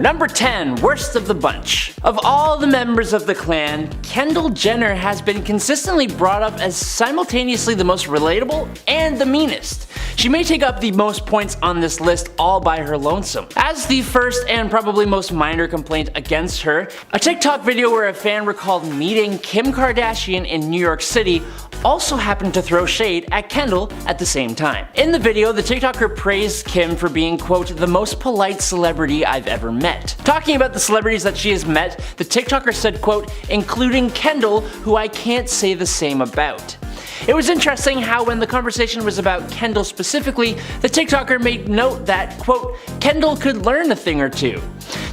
Number 10, worst of the bunch. Of all the members of the clan, Kendall Jenner has been consistently brought up as simultaneously the most relatable and the meanest. She may take up the most points on this list all by her lonesome. As the first and probably most minor complaint against her, a TikTok video where a fan recalled meeting Kim Kardashian in New York City also happened to throw shade at Kendall at the same time. In the video, the TikToker praised Kim for being, quote, the most polite celebrity I've ever met. Talking about the celebrities that she has met, the TikToker said, quote, including Kendall, who I can't say the same about. It was interesting how when the conversation was about Kendall specifically, the TikToker made note that, quote, Kendall could learn a thing or two.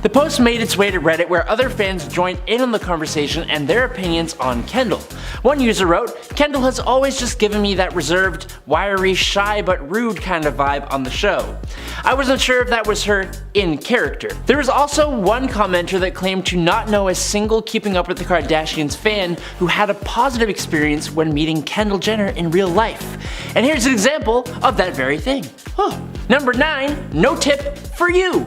The post made its way to Reddit where other fans joined in on the conversation and their opinions on Kendall. One user wrote, Kendall has always just given me that reserved, wiry, shy but rude kind of vibe on the show. I wasn't sure if that was her in character. There was also one commenter that claimed to not know a single Keeping Up with the Kardashians fan who had a positive experience when meeting Kendall Jenner in real life. And here's an example of that very thing. Number 9, no tip for you.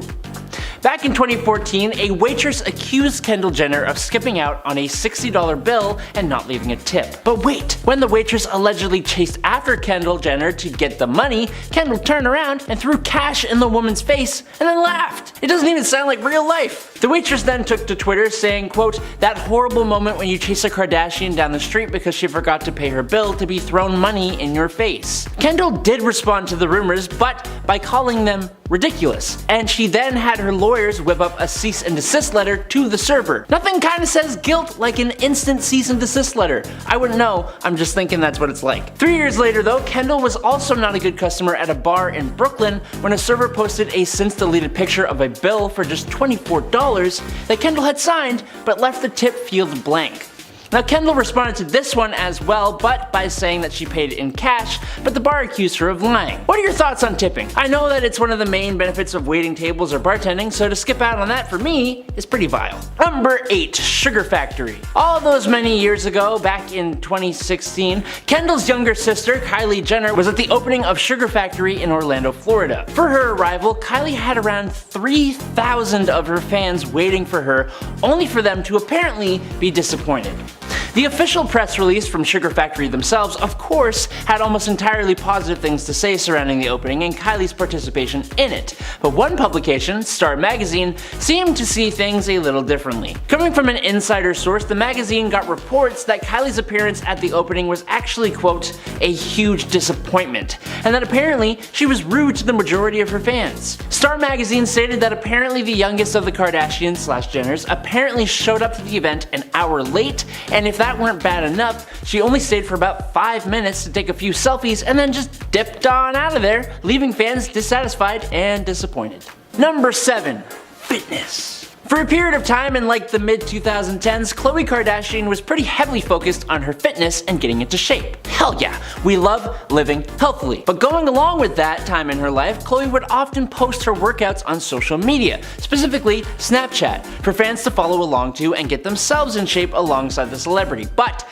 Back in 2014, a waitress accused Kendall Jenner of skipping out on a $60 bill and not leaving a tip. But wait, when the waitress allegedly chased after Kendall Jenner to get the money, Kendall turned around and threw cash in the woman's face and then laughed. It doesn't even sound like real life. The waitress then took to Twitter saying, quote, that horrible moment when you chase a Kardashian down the street because she forgot to pay her bill to be thrown money in your face. Kendall did respond to the rumors, but by calling them ridiculous, and she then had her lawyers whip up a cease and desist letter to the server. Nothing kinda says guilt like an instant cease and desist letter. I wouldn't know, I'm just thinking that's what it's like. 3 years later though, Kendall was also not a good customer at a bar in Brooklyn when a server posted a since deleted picture of a bill for just $24 that Kendall had signed but left the tip field blank. Now Kendall responded to this one as well, but by saying that she paid it in cash, but the bar accused her of lying. What are your thoughts on tipping? I know that it's one of the main benefits of waiting tables or bartending, so to skip out on that for me is pretty vile. Number 8, Sugar Factory. All those many years ago, back in 2016, Kendall's younger sister, Kylie Jenner, was at the opening of Sugar Factory in Orlando, Florida. For her arrival, Kylie had around 3,000 of her fans waiting for her, only for them to apparently be disappointed. The official press release from Sugar Factory themselves, of course, had almost entirely positive things to say surrounding the opening and Kylie's participation in it, but one publication, Star Magazine, seemed to see things a little differently. Coming from an insider source, the magazine got reports that Kylie's appearance at the opening was actually, quote, a huge disappointment, and that apparently she was rude to the majority of her fans. Star Magazine stated that apparently the youngest of the Kardashians/Jenners apparently showed up to the event an hour late, and if that weren't bad enough, she only stayed for about 5 minutes to take a few selfies and then just dipped on out of there, leaving fans dissatisfied and disappointed. Number 7, fitness. For a period of time in like the mid-2010s, Khloe Kardashian was pretty heavily focused on her fitness and getting into shape. Hell yeah, we love living healthily. But going along with that time in her life, Khloe would often post her workouts on social media, specifically Snapchat, for fans to follow along to and get themselves in shape alongside the celebrity. But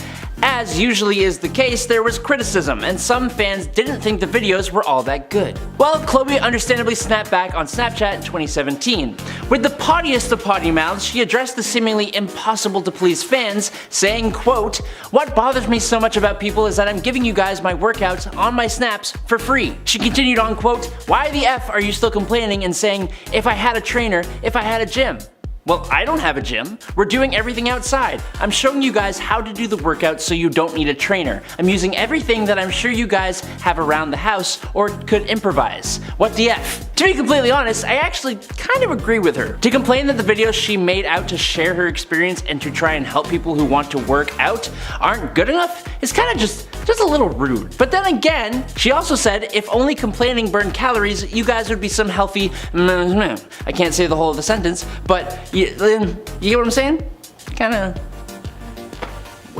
as usually is the case, there was criticism, and some fans didn't think the videos were all that good. Well, Khloe understandably snapped back on Snapchat in 2017. With the pottiest of potty mouths, she addressed the seemingly impossible to please fans, saying, quote, what bothers me so much about people is that I'm giving you guys my workouts on my snaps for free. She continued on, quote, why the F are you still complaining and saying, if I had a trainer, if I had a gym? Well, I don't have a gym. We're doing everything outside. I'm showing you guys how to do the workouts so you don't need a trainer. I'm using everything that I'm sure you guys have around the house or could improvise. What the F? To be completely honest, I actually kind of agree with her. To complain that the videos she made out to share her experience and to try and help people who want to work out aren't good enough is kind of just a little rude. But then again, she also said if only complaining burned calories, you guys would be some healthy I can't say the whole of the sentence, but you get what I'm saying? Kinda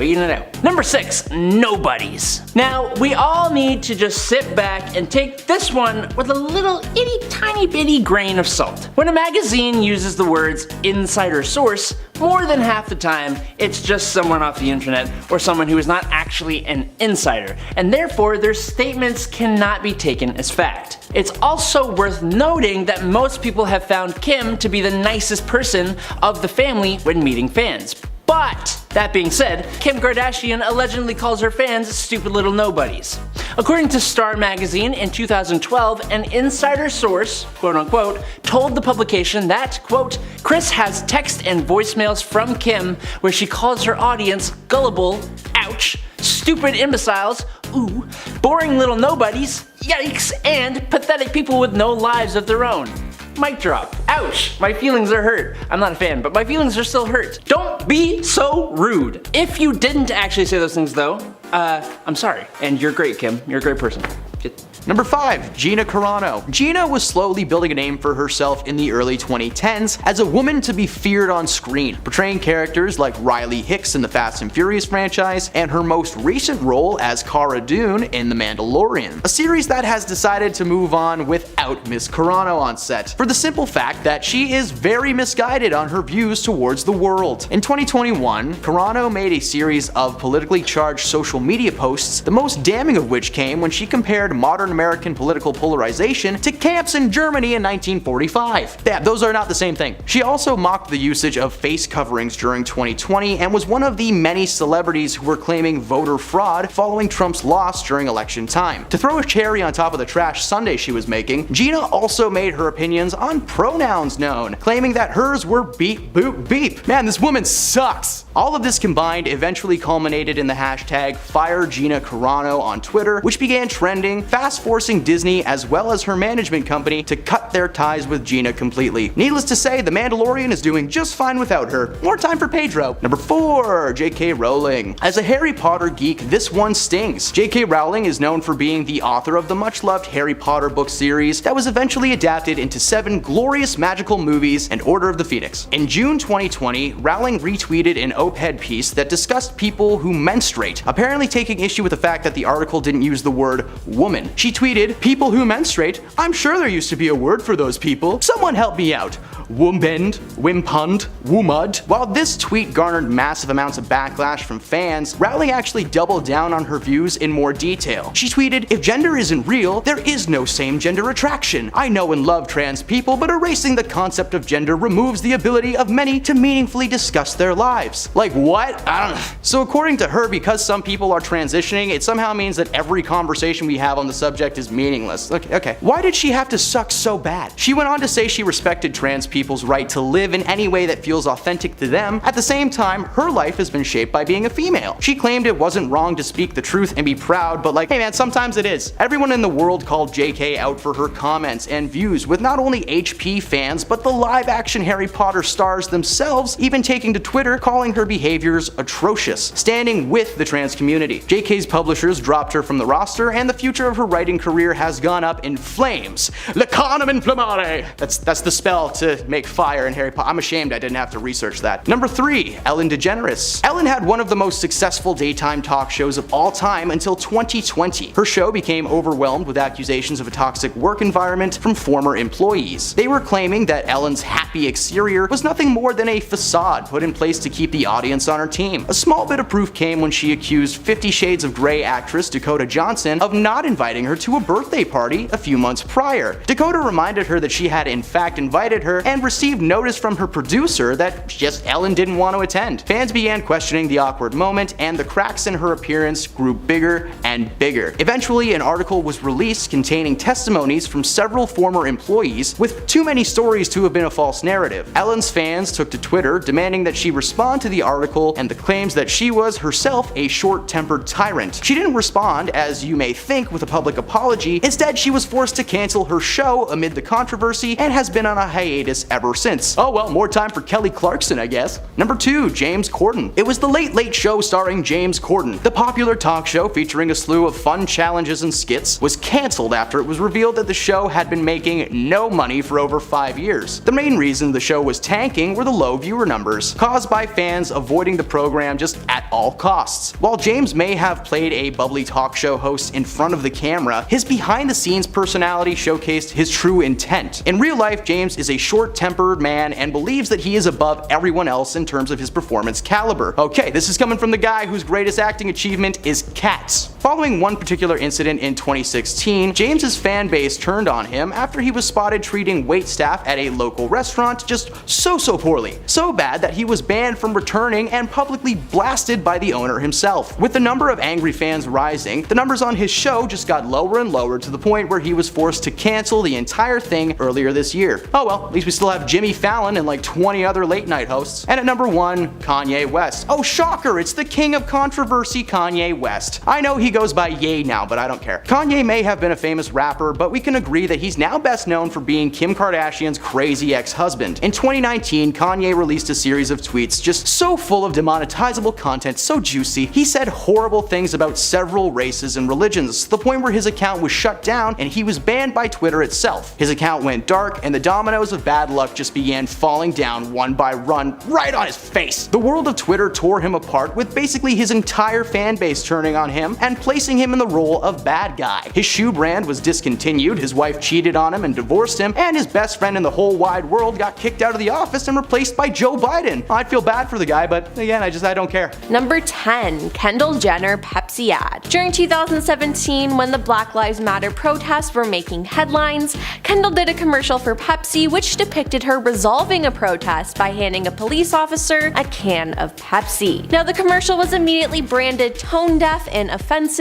waiting it out. Number 6, nobodies. Now, we all need to just sit back and take this one with a little itty tiny bitty grain of salt. When a magazine uses the words insider source, more than half the time, it's just someone off the internet or someone who is not actually an insider, and therefore their statements cannot be taken as fact. It's also worth noting that most people have found Kim to be the nicest person of the family when meeting fans. But, that being said, Kim Kardashian allegedly calls her fans stupid little nobodies. According to Star magazine, in 2012, an insider source, quote unquote, told the publication that, quote, Kris has text and voicemails from Kim where she calls her audience gullible, ouch, stupid imbeciles, ooh, boring little nobodies, yikes, and pathetic people with no lives of their own. Mic drop. Ouch, my feelings are hurt. I'm not a fan, but my feelings are still hurt. Don't be so rude. If you didn't actually say those things though, I'm sorry. And you're great, Kim. You're a great person. Number 5, Gina Carano. Gina was slowly building a name for herself in the early 2010s as a woman to be feared on screen, portraying characters like Riley Hicks in the Fast and Furious franchise and her most recent role as Cara Dune in The Mandalorian, a series that has decided to move on without Miss Carano on set, for the simple fact that she is very misguided on her views towards the world. In 2021, Carano made a series of politically charged social media posts, the most damning of which came when she compared modern American political polarization to camps in Germany in 1945. Yeah, those are not the same thing. She also mocked the usage of face coverings during 2020 and was one of the many celebrities who were claiming voter fraud following Trump's loss during election time. To throw a cherry on top of the trash sundae she was making, Gina also made her opinions on pronouns known, claiming that hers were beep boop beep. Man, this woman sucks! All of this combined eventually culminated in the hashtag #FireGinaCarano on Twitter, which began trending, fast forcing Disney as well as her management company to cut their ties with Gina completely. Needless to say, The Mandalorian is doing just fine without her. More time for Pedro. Number 4, J.K. Rowling. As a Harry Potter geek, this one stings. J.K. Rowling is known for being the author of the much-loved Harry Potter book series that was eventually adapted into 7 glorious magical movies and Order of the Phoenix. In June 2020, Rowling retweeted an op-ed piece that discussed people who menstruate, apparently taking issue with the fact that the article didn't use the word woman. She tweeted, "People who menstruate? I'm sure there used to be a word for those people. Someone help me out. Wombend, wimpund, woomud." While this tweet garnered massive amounts of backlash from fans, Rowling actually doubled down on her views in more detail. She tweeted, "If gender isn't real, there is no same-gender attraction. I know and love trans people, but erasing the concept of gender removes the ability of many to meaningfully discuss their lives." Like what? I don't know. So according to her, because some people are transitioning, it somehow means that every conversation we have on the subject is meaningless. Okay. Why did she have to suck so bad? She went on to say she respected trans people's right to live in any way that feels authentic to them. At the same time, her life has been shaped by being a female. She claimed it wasn't wrong to speak the truth and be proud, but like, hey man, sometimes it is. Everyone in the world called JK out for her comments and views, with not only HP fans, but the live-action Harry Potter stars themselves even taking to Twitter calling her behaviors atrocious, standing with the trans community. JK's publishers dropped her from the roster, and the future of her writing career has gone up in flames. Lacanum inflammare! That's the spell to make fire in Harry Potter. I'm ashamed I didn't have to research that. Number 3, Ellen DeGeneres. Ellen had one of the most successful daytime talk shows of all time until 2020. Her show became overwhelmed with accusations of a toxic work environment from former employees. They were claiming that Ellen's happy exterior was nothing more than a facade put in place to keep the audience on her team. A small bit of proof came when she accused 50 Shades of Grey actress Dakota Johnson of not inviting her to a birthday party a few months prior. Dakota reminded her that she had in fact invited her and received notice from her producer that just Ellen didn't want to attend. Fans began questioning the awkward moment, and the cracks in her appearance grew bigger and bigger. Eventually, an article was released containing testimonies from several former employees, with too many stories to have been a false narrative. Ellen's fans took to Twitter demanding that she respond to the article and the claims that she was herself a short-tempered tyrant. She didn't respond, as you may think, with a public apology. Instead, she was forced to cancel her show amid the controversy and has been on a hiatus ever since. Oh well, more time for Kelly Clarkson, I guess. Number 2, James Corden. It was The Late Late Show starring James Corden. The popular talk show featuring a slew of fun challenges and skits was cancelled after it was revealed that the show show had been making no money for over 5 years. The main reason the show was tanking were the low viewer numbers, caused by fans avoiding the program just at all costs. While James may have played a bubbly talk show host in front of the camera, his behind-the-scenes personality showcased his true intent. In real life, James is a short-tempered man and believes that he is above everyone else in terms of his performance caliber. Okay, this is coming from the guy whose greatest acting achievement is Cats. Following one particular incident in 2016, James's fan base turned on him after he was spotted treating waitstaff at a local restaurant just so poorly. So bad that he was banned from returning and publicly blasted by the owner himself. With the number of angry fans rising, the numbers on his show just got lower and lower to the point where he was forced to cancel the entire thing earlier this year. Oh well, at least we still have Jimmy Fallon and like 20 other late night hosts. And at number 1, Kanye West. Oh shocker, it's the king of controversy, Kanye West. I know he goes by Ye now, but I don't care. Kanye may have been a famous rapper, but we can agree that he's now best known for being Kim Kardashian's crazy ex-husband. In 2019, Kanye released a series of tweets just so full of demonetizable content, so juicy. He said horrible things about several races and religions, to the point where his account was shut down and he was banned by Twitter itself. His account went dark and the dominoes of bad luck just began falling down one by one right on his face. The world of Twitter tore him apart, with basically his entire fan base turning on him and placing him in the role of bad guy. His shoe brand was discontinued, his wife cheated on him and divorced him, and his best friend in the whole wide world got kicked out of the office and replaced by Joe Biden. I'd feel bad for the guy, but again, I don't care. Number 10. Kendall Jenner Pepsi ad. During 2017, when the Black Lives Matter protests were making headlines, Kendall did a commercial for Pepsi which depicted her resolving a protest by handing a police officer a can of Pepsi. Now, the commercial was immediately branded tone-deaf and offensive,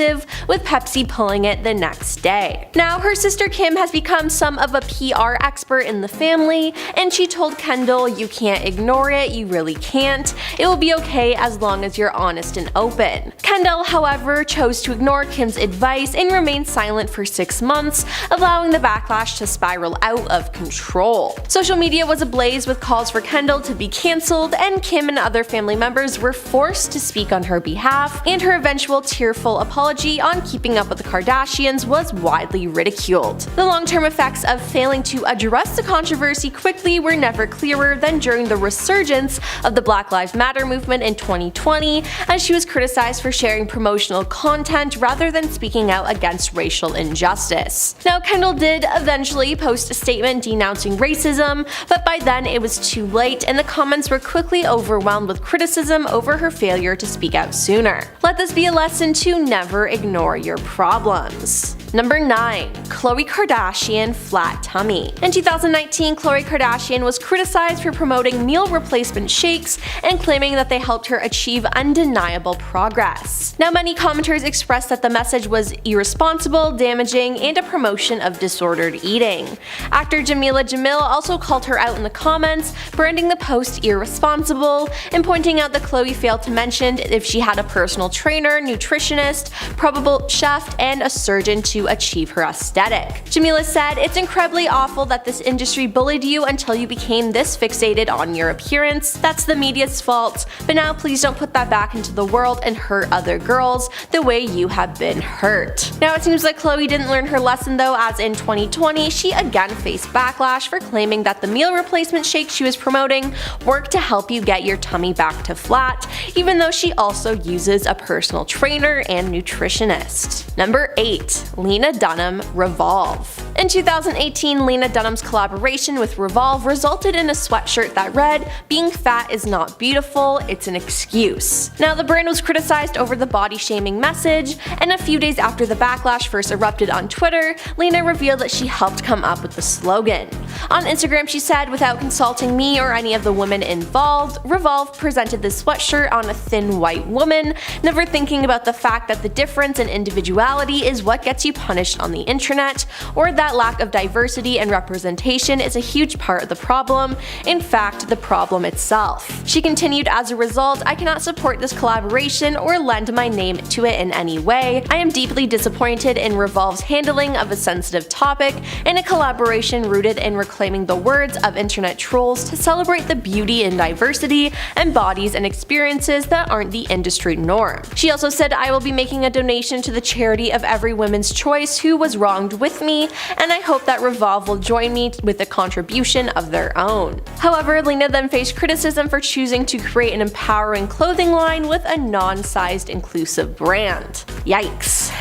with Pepsi pulling it the next day. Now, her sister Kim has become some of a PR expert in the family, and she told Kendall, "You can't ignore it, you really can't. It will be okay as long as you're honest and open." Kendall, however, chose to ignore Kim's advice and remain silent for 6 months, allowing the backlash to spiral out of control. Social media was ablaze with calls for Kendall to be cancelled, and Kim and other family members were forced to speak on her behalf, and her eventual tearful apology on Keeping Up with the Kardashians was widely ridiculed. The long-term effects of failing to address the controversy quickly were never clearer than during the resurgence of the Black Lives Matter movement in 2020, as she was criticized for sharing promotional content rather than speaking out against racial injustice. Now, Kendall did eventually post a statement denouncing racism, but by then it was too late, and the comments were quickly overwhelmed with criticism over her failure to speak out sooner. Let this be a lesson to never ignore your problems. Number 9. Khloe Kardashian flat tummy. In 2019, Khloe Kardashian was criticized for promoting meal replacement shakes and claiming that they helped her achieve undeniable progress. Now, many commenters expressed that the message was irresponsible, damaging, and a promotion of disordered eating. Actor Jamila Jamil also called her out in the comments, branding the post irresponsible and pointing out that Khloe failed to mention if she had a personal trainer, nutritionist, probable chef, and a surgeon to achieve her aesthetic. Jamila said, "It's incredibly awful that this industry bullied you until you became this fixated on your appearance. That's the media's fault, but now please don't put that back into the world and hurt other girls the way you have been hurt." Now, it seems like Khloe didn't learn her lesson though, as in 2020 she again faced backlash for claiming that the meal replacement shake she was promoting worked to help you get your tummy back to flat, even though she also uses a personal trainer and nutritionist. Number 8. Lena Dunham Revolve. In 2018, Lena Dunham's collaboration with Revolve resulted in a sweatshirt that read, "Being fat is not beautiful, it's an excuse." Now, the brand was criticized over the body-shaming message, and a few days after the backlash first erupted on Twitter, Lena revealed that she helped come up with the slogan. On Instagram, she said, "Without consulting me or any of the women involved, Revolve presented this sweatshirt on a thin white woman, never thinking about the fact that the difference in individuality is what gets you punished on the internet, or that lack of diversity and representation is a huge part of the problem, in fact, the problem itself." She continued, "As a result, I cannot support this collaboration or lend my name to it in any way. I am deeply disappointed in Revolve's handling of a sensitive topic and a collaboration rooted in reclaiming the words of internet trolls to celebrate the beauty and diversity and bodies and experiences that aren't the industry norm." She also said, "I will be making a donation to the charity of every women's choice who was wronged with me, and I hope that Revolve will join me with a contribution of their own. However, Lena then faced criticism for choosing to create an empowering clothing line with a non-sized inclusive brand. Yikes.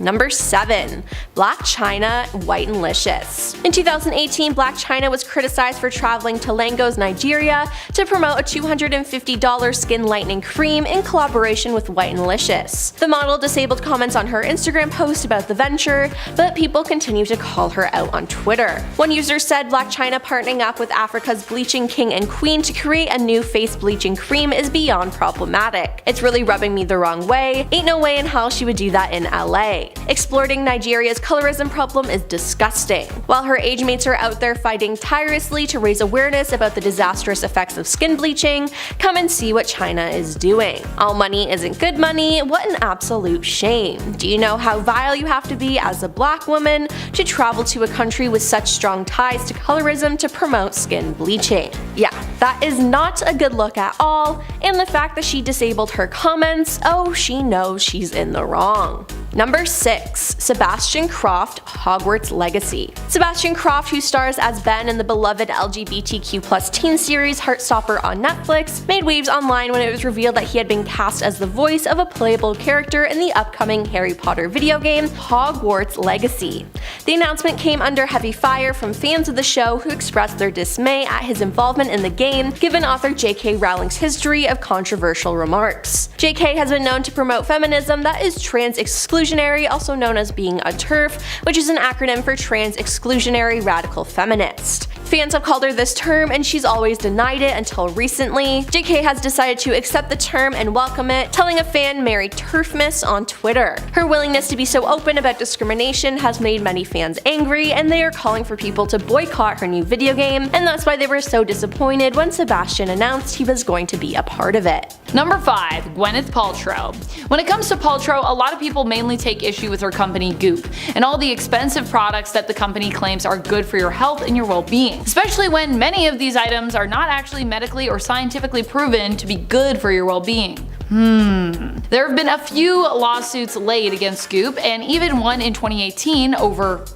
Number 7. Blac Chyna White and Licious. In 2018, Blac Chyna was criticized for traveling to Lagos, Nigeria to promote a $250 skin lightening cream in collaboration with White and Licious. The model disabled comments on her Instagram post about the venture, but people continue to call her out on Twitter. One user said Blac Chyna partnering up with Africa's bleaching king and queen to create a new face bleaching cream is beyond problematic. It's really rubbing me the wrong way. Ain't no way in hell she would do that in LA. Exploiting Nigeria's colorism problem is disgusting. While her age mates are out there fighting tirelessly to raise awareness about the disastrous effects of skin bleaching, come and see what Chyna is doing. All money isn't good money, what an absolute shame. Do you know how vile you have to be as a black woman to travel to a country with such strong ties to colorism to promote skin bleaching? Yeah, that is not a good look at all, and the fact that she disabled her comments, oh, she knows she's in the wrong. Number 6. Sebastian Croft Hogwarts Legacy. Sebastian Croft, who stars as Ben in the beloved LGBTQ+ teen series Heartstopper on Netflix, made waves online when it was revealed that he had been cast as the voice of a playable character in the upcoming Harry Potter video game Hogwarts Legacy. The announcement came under heavy fire from fans of the show who expressed their dismay at his involvement in the game, given author J.K. Rowling's history of controversial remarks. J.K. has been known to promote feminism that is trans exclusionary, also known as being a TERF, which is an acronym for Trans Exclusionary Radical Feminist. Fans have called her this term, and she's always denied it until recently. JK has decided to accept the term and welcome it, telling a fan Merry Turfmas on Twitter. Her willingness to be so open about discrimination has made many fans angry, and they are calling for people to boycott her new video game, and that's why they were so disappointed when Sebastian announced he was going to be a part of it. Number 5. Gwyneth Paltrow. When it comes to Paltrow, a lot of people mainly take issue with her company Goop, and all the expensive products that the company claims are good for your health and your well-being, especially when many of these items are not actually medically or scientifically proven to be good for your well-being. There have been a few lawsuits laid against Goop, and even one in 2018 over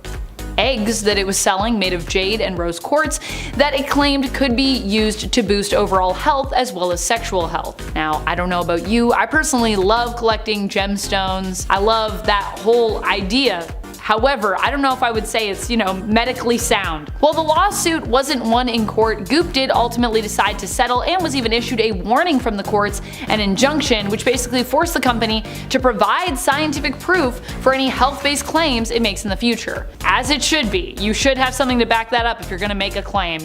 eggs that it was selling made of jade and rose quartz that it claimed could be used to boost overall health as well as sexual health. Now, I don't know about you, I personally love collecting gemstones. I love that whole idea. However, I don't know if I would say it's, medically sound. While the lawsuit wasn't won in court, Goop did ultimately decide to settle and was even issued a warning from the courts, an injunction, which basically forced the company to provide scientific proof for any health-based claims it makes in the future. As it should be. You should have something to back that up if you're gonna make a claim,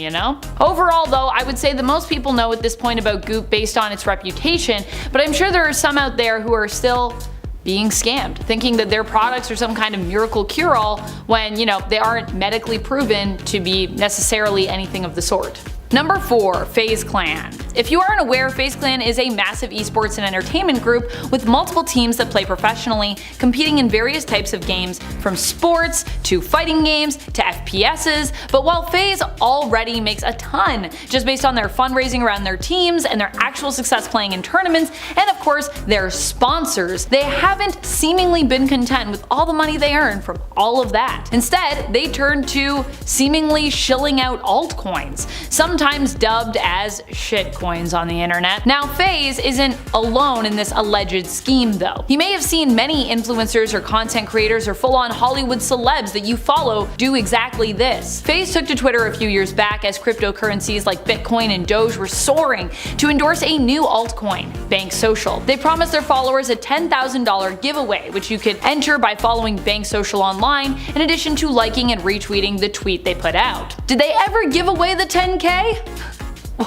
Overall though, I would say that most people know at this point about Goop based on its reputation, but I'm sure there are some out there who are still being scammed, thinking that their products are some kind of miracle cure-all when, they aren't medically proven to be necessarily anything of the sort. Number 4. FaZe Clan. If you aren't aware, FaZe Clan is a massive esports and entertainment group with multiple teams that play professionally, competing in various types of games, from sports to fighting games to FPSs. But while FaZe already makes a ton just based on their fundraising around their teams and their actual success playing in tournaments, and of course their sponsors, they haven't seemingly been content with all the money they earn from all of that. Instead, they turned to seemingly shilling out altcoins, sometimes dubbed as shitcoins on the internet. Now, FaZe isn't alone in this alleged scheme though. You may have seen many influencers or content creators or full-on Hollywood celebs that you follow do exactly this. FaZe took to Twitter a few years back as cryptocurrencies like Bitcoin and Doge were soaring to endorse a new altcoin, Bank Social. They promised their followers a $10,000 giveaway, which you could enter by following Bank Social online, in addition to liking and retweeting the tweet they put out. Did they ever give away the 10K?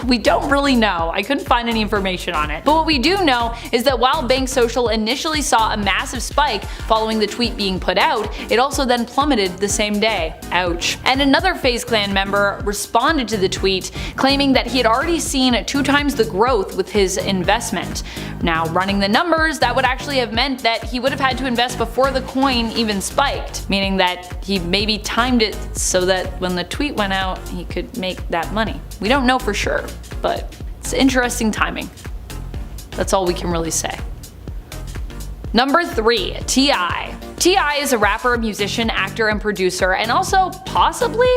We don't really know. I couldn't find any information on it. But what we do know is that while Bank Social initially saw a massive spike following the tweet being put out, it also then plummeted the same day. Ouch. And another FaZe Clan member responded to the tweet, claiming that he had already seen 2 times the growth with his investment. Now, running the numbers, that would actually have meant that he would have had to invest before the coin even spiked, meaning that he maybe timed it so that when the tweet went out, he could make that money. We don't know for sure, but it's interesting timing. That's all we can really say. Number 3. T.I. T.I. is a rapper, musician, actor, and producer, and also possibly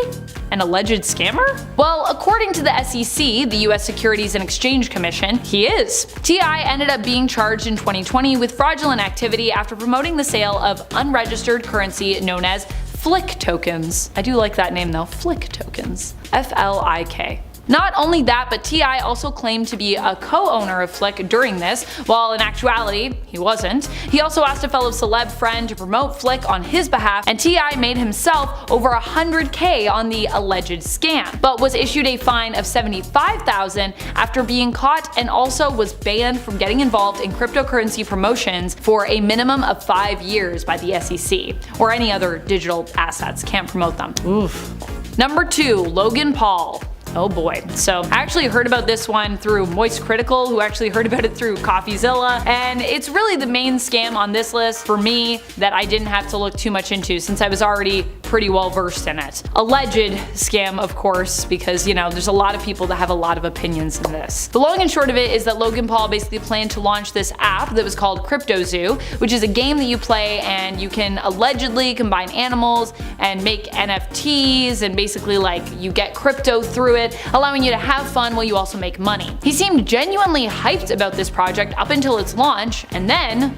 an alleged scammer? Well, according to the SEC, the US Securities and Exchange Commission, he is. T.I. ended up being charged in 2020 with fraudulent activity after promoting the sale of unregistered currency known as Flick tokens. I do like that name though, Flick tokens. F-L-I-K. Not only that, but T.I. also claimed to be a co-owner of Flick during this, while in actuality, he wasn't. He also asked a fellow celeb friend to promote Flick on his behalf, and T.I. made himself over $100K on the alleged scam, but was issued a fine of $75,000 after being caught, and also was banned from getting involved in cryptocurrency promotions for a minimum of 5 years by the SEC, or any other digital assets, can't promote them. Oof. Number 2. Logan Paul. Oh boy. So I actually heard about this one through Moist Critical, who actually heard about it through CoffeeZilla, and it's really the main scam on this list for me that I didn't have to look too much into since I was already pretty well versed in it. Alleged scam, of course, because, you know, there's a lot of people that have a lot of opinions in this. The long and short of it is that Logan Paul basically planned to launch this app that was called Crypto Zoo, which is a game that you play and you can allegedly combine animals and make NFTs, and basically like you get crypto through it, allowing you to have fun while you also make money. He seemed genuinely hyped about this project up until its launch, and then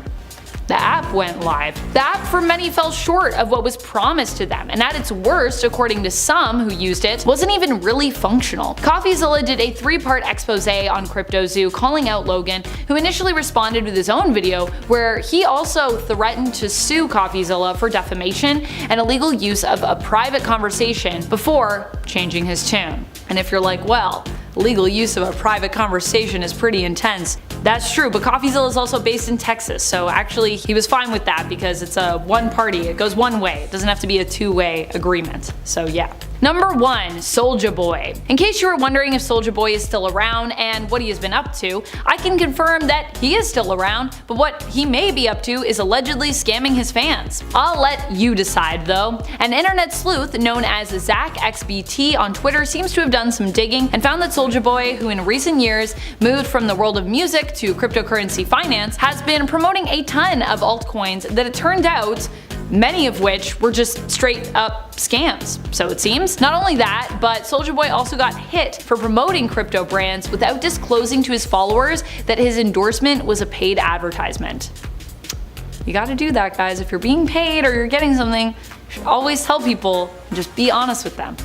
the app went live. The app for many fell short of what was promised to them, and at its worst, according to some who used it, wasn't even really functional. CoffeeZilla did a 3-part expose on Crypto Zoo calling out Logan, who initially responded with his own video where he also threatened to sue CoffeeZilla for defamation and illegal use of a private conversation before changing his tune. And if you're like, well, legal use of a private conversation is pretty intense, that's true, but CoffeeZilla is also based in Texas, so actually he was fine with that because it's a one party, it goes one way, it doesn't have to be a two-way agreement, so yeah. Number 1. Soulja Boy. In case you were wondering if Soulja Boy is still around and what he has been up to, I can confirm that he is still around, but what he may be up to is allegedly scamming his fans. I'll let you decide though. An internet sleuth known as ZachXBT on Twitter seems to have done some digging and found that Soulja Boy, who in recent years moved from the world of music to cryptocurrency finance, has been promoting a ton of altcoins that it turned out many of which were just straight up scams, so it seems. Not only that, but Soulja Boy also got hit for promoting crypto brands without disclosing to his followers that his endorsement was a paid advertisement. You gotta do that, guys. If you're being paid or you're getting something, you should always tell people and just be honest with them.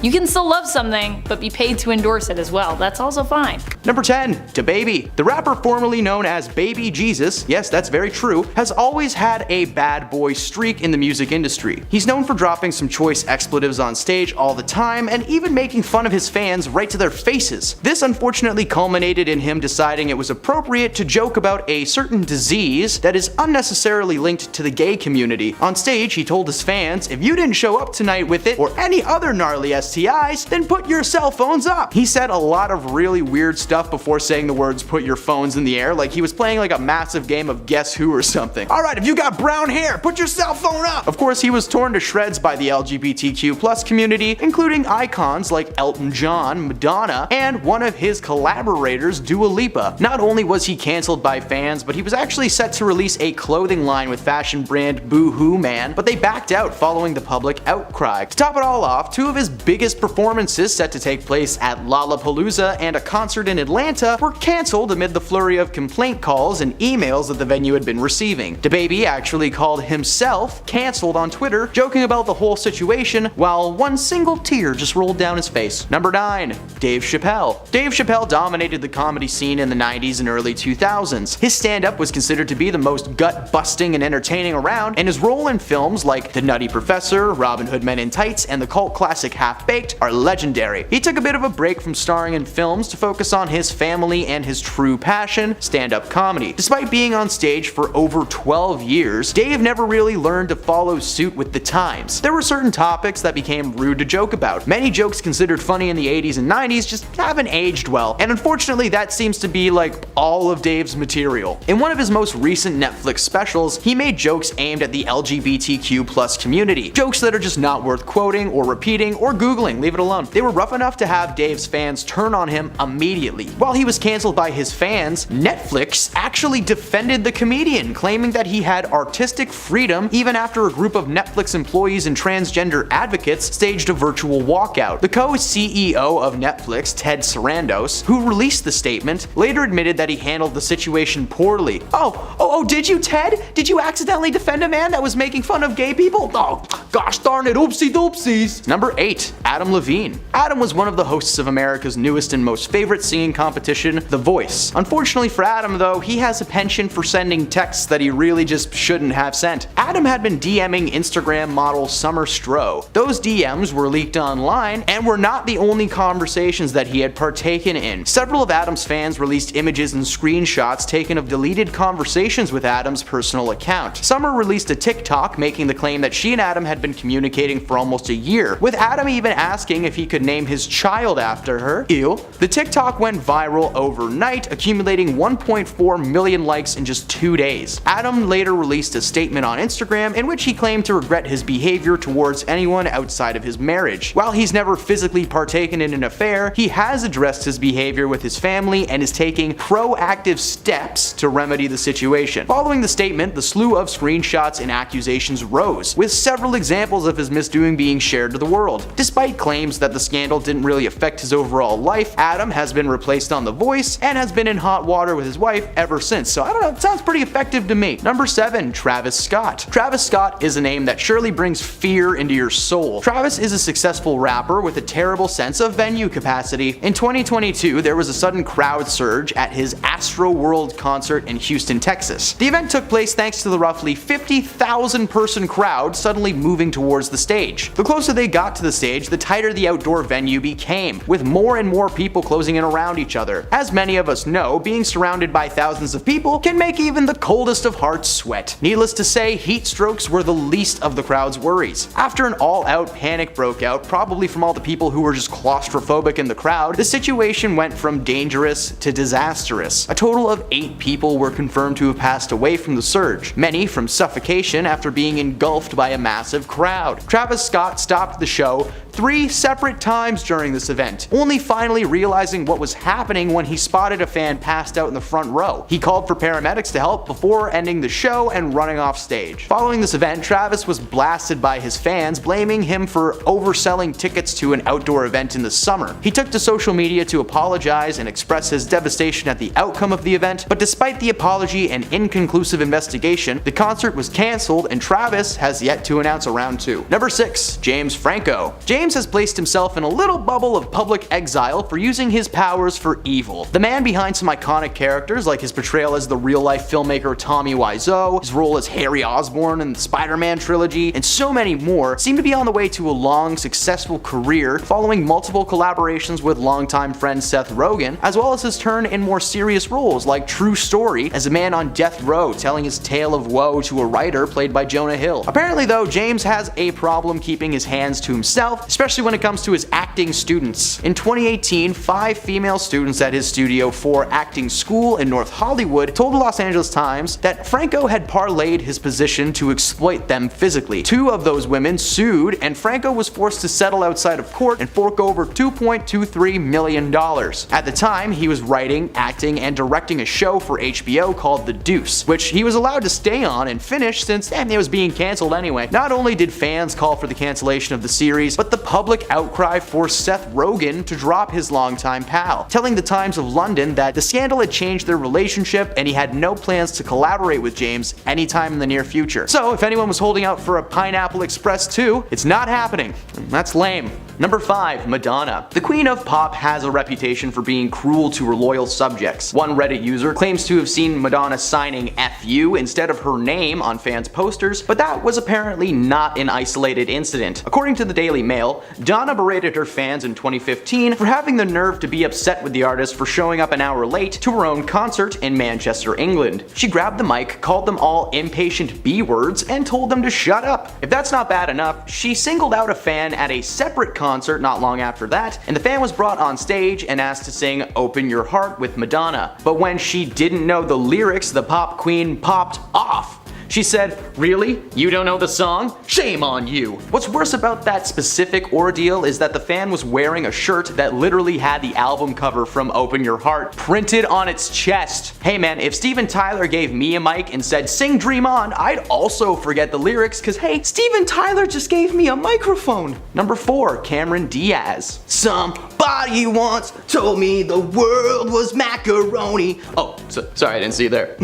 You can still love something, but be paid to endorse it as well. That's also fine. Number 10. DaBaby. The rapper formerly known as Baby Jesus, yes, that's very true, has always had a bad boy streak in the music industry. He's known for dropping some choice expletives on stage all the time and even making fun of his fans right to their faces. This unfortunately culminated in him deciding it was appropriate to joke about a certain disease that is unnecessarily linked to the gay community. On stage, he told his fans, if you didn't show up tonight with it or any other gnarly STIs, then put your cell phones up. He said a lot of really weird stuff before saying the words put your phones in the air, like he was playing like a massive game of Guess Who or something. Alright, if you got brown hair, put your cell phone up! Of course, he was torn to shreds by the LGBTQ+ community, including icons like Elton John, Madonna, and one of his collaborators, Dua Lipa. Not only was he cancelled by fans, but he was actually set to release a clothing line with fashion brand Boohoo Man, but they backed out following the public outcry. To top it all off, two of his biggest performances set to take place at Lollapalooza and a concert in Atlanta were cancelled amid the flurry of complaint calls and emails that the venue had been receiving. DaBaby actually called himself cancelled on Twitter, joking about the whole situation, while one single tear just rolled down his face. Number 9. Dave Chappelle. Dave Chappelle dominated the comedy scene in the 90s and early 2000s. His stand-up was considered to be the most gut-busting and entertaining around, and his role in films like The Nutty Professor, Robin Hood Men in Tights, and the cult classic Half-Baked are legendary. He took a bit of a break from starring in films to focus on his family and his true passion, stand-up comedy. Despite being on stage for over 12 years, Dave never really learned to follow suit with the times. There were certain topics that became rude to joke about. Many jokes considered funny in the 80s and 90s just haven't aged well, and unfortunately that seems to be like all of Dave's material. In one of his most recent Netflix specials, he made jokes aimed at the LGBTQ+ community. Jokes that are just not worth quoting or repeating or Googling Googling, leave it alone. They were rough enough to have Dave's fans turn on him immediately. While he was canceled by his fans, Netflix actually defended the comedian, claiming that he had artistic freedom even after a group of Netflix employees and transgender advocates staged a virtual walkout. The co-CEO of Netflix, Ted Sarandos, who released the statement, later admitted that he handled the situation poorly. Oh, did you, Ted? Did you accidentally defend a man that was making fun of gay people? Oh, gosh darn it, oopsie doopsies. Number 8. Adam Levine. Adam was one of the hosts of America's newest and most favorite singing competition, The Voice. Unfortunately for Adam, though, he has a penchant for sending texts that he really just shouldn't have sent. Adam had been DMing Instagram model Summer Stroh. Those DMs were leaked online and were not the only conversations that he had partaken in. Several of Adam's fans released images and screenshots taken of deleted conversations with Adam's personal account. Summer released a TikTok making the claim that she and Adam had been communicating for almost a year, with Adam even asking if he could name his child after her. Ew. The TikTok went viral overnight, accumulating 1.4 million likes in just 2 days. Adam later released a statement on Instagram in which he claimed to regret his behavior towards anyone outside of his marriage. While he's never physically partaken in an affair, he has addressed his behavior with his family and is taking proactive steps to remedy the situation. Following the statement, the slew of screenshots and accusations rose, with several examples of his misdoing being shared to the world. Despite claims that the scandal didn't really affect his overall life, Adam has been replaced on The Voice and has been in hot water with his wife ever since, so I don't know, it sounds pretty effective to me. Number 7. Travis Scott. Travis Scott is a name that surely brings fear into your soul. Travis is a successful rapper with a terrible sense of venue capacity. In 2022, there was a sudden crowd surge at his Astro World concert in Houston, Texas. The event took place thanks to the roughly 50,000 person crowd suddenly moving towards the stage. The closer they got to the stage, the tighter the outdoor venue became, with more and more people closing in around each other. As many of us know, being surrounded by thousands of people can make even the coldest of hearts sweat. Needless to say, heat strokes were the least of the crowd's worries. After an all-out panic broke out, probably from all the people who were just claustrophobic in the crowd, the situation went from dangerous to disastrous. A total of 8 people were confirmed to have passed away from the surge, many from suffocation after being engulfed by a massive crowd. Travis Scott stopped the show 3 separate times during this event, only finally realizing what was happening when he spotted a fan passed out in the front row. He called for paramedics to help before ending the show and running off stage. Following this event, Travis was blasted by his fans, blaming him for overselling tickets to an outdoor event in the summer. He took to social media to apologize and express his devastation at the outcome of the event, but despite the apology and inconclusive investigation, the concert was cancelled and Travis has yet to announce a round 2. Number 6. James Franco. James has placed himself in a little bubble of public exile for using his powers for evil. The man behind some iconic characters like his portrayal as the real-life filmmaker Tommy Wiseau, his role as Harry Osborn in the Spider-Man trilogy, and so many more, seem to be on the way to a long, successful career following multiple collaborations with longtime friend Seth Rogen, as well as his turn in more serious roles like True Story as a man on death row telling his tale of woe to a writer played by Jonah Hill. Apparently though, James has a problem keeping his hands to himself, especially when it comes to his acting students. In 2018, 5 female students at his Studio 4 acting school in North Hollywood told the Los Angeles Times that Franco had parlayed his position to exploit them physically. 2 of those women sued, and Franco was forced to settle outside of court and fork over $2.23 million. At the time, he was writing, acting, and directing a show for HBO called The Deuce, which he was allowed to stay on and finish since it was being cancelled anyway. Not only did fans call for the cancellation of the series, but the public outcry forced Seth Rogen to drop his longtime pal, telling the Times of London that the scandal had changed their relationship and he had no plans to collaborate with James anytime in the near future. So if anyone was holding out for a Pineapple Express 2, it's not happening. That's lame. Number 5. Madonna. The Queen of Pop has a reputation for being cruel to her loyal subjects. One Reddit user claims to have seen Madonna signing "FU" instead of her name on fans' posters, but that was apparently not an isolated incident. According to the Daily Mail, Donna berated her fans in 2015 for having the nerve to be upset with the artist for showing up an hour late to her own concert in Manchester, England. She grabbed the mic, called them all impatient B-words, and told them to shut up. If that's not bad enough, she singled out a fan at a separate concert not long after that, and the fan was brought on stage and asked to sing "Open Your Heart" with Madonna. But when she didn't know the lyrics, the pop queen popped off. She said, "Really? You don't know the song? Shame on you." What's worse about that specific ordeal is that the fan was wearing a shirt that literally had the album cover from Open Your Heart printed on its chest. Hey man, if Steven Tyler gave me a mic and said sing Dream On, I'd also forget the lyrics cause hey, Steven Tyler just gave me a microphone. Number 4, Cameron Diaz. Somebody once told me the world was macaroni. Oh, sorry, I didn't see you there.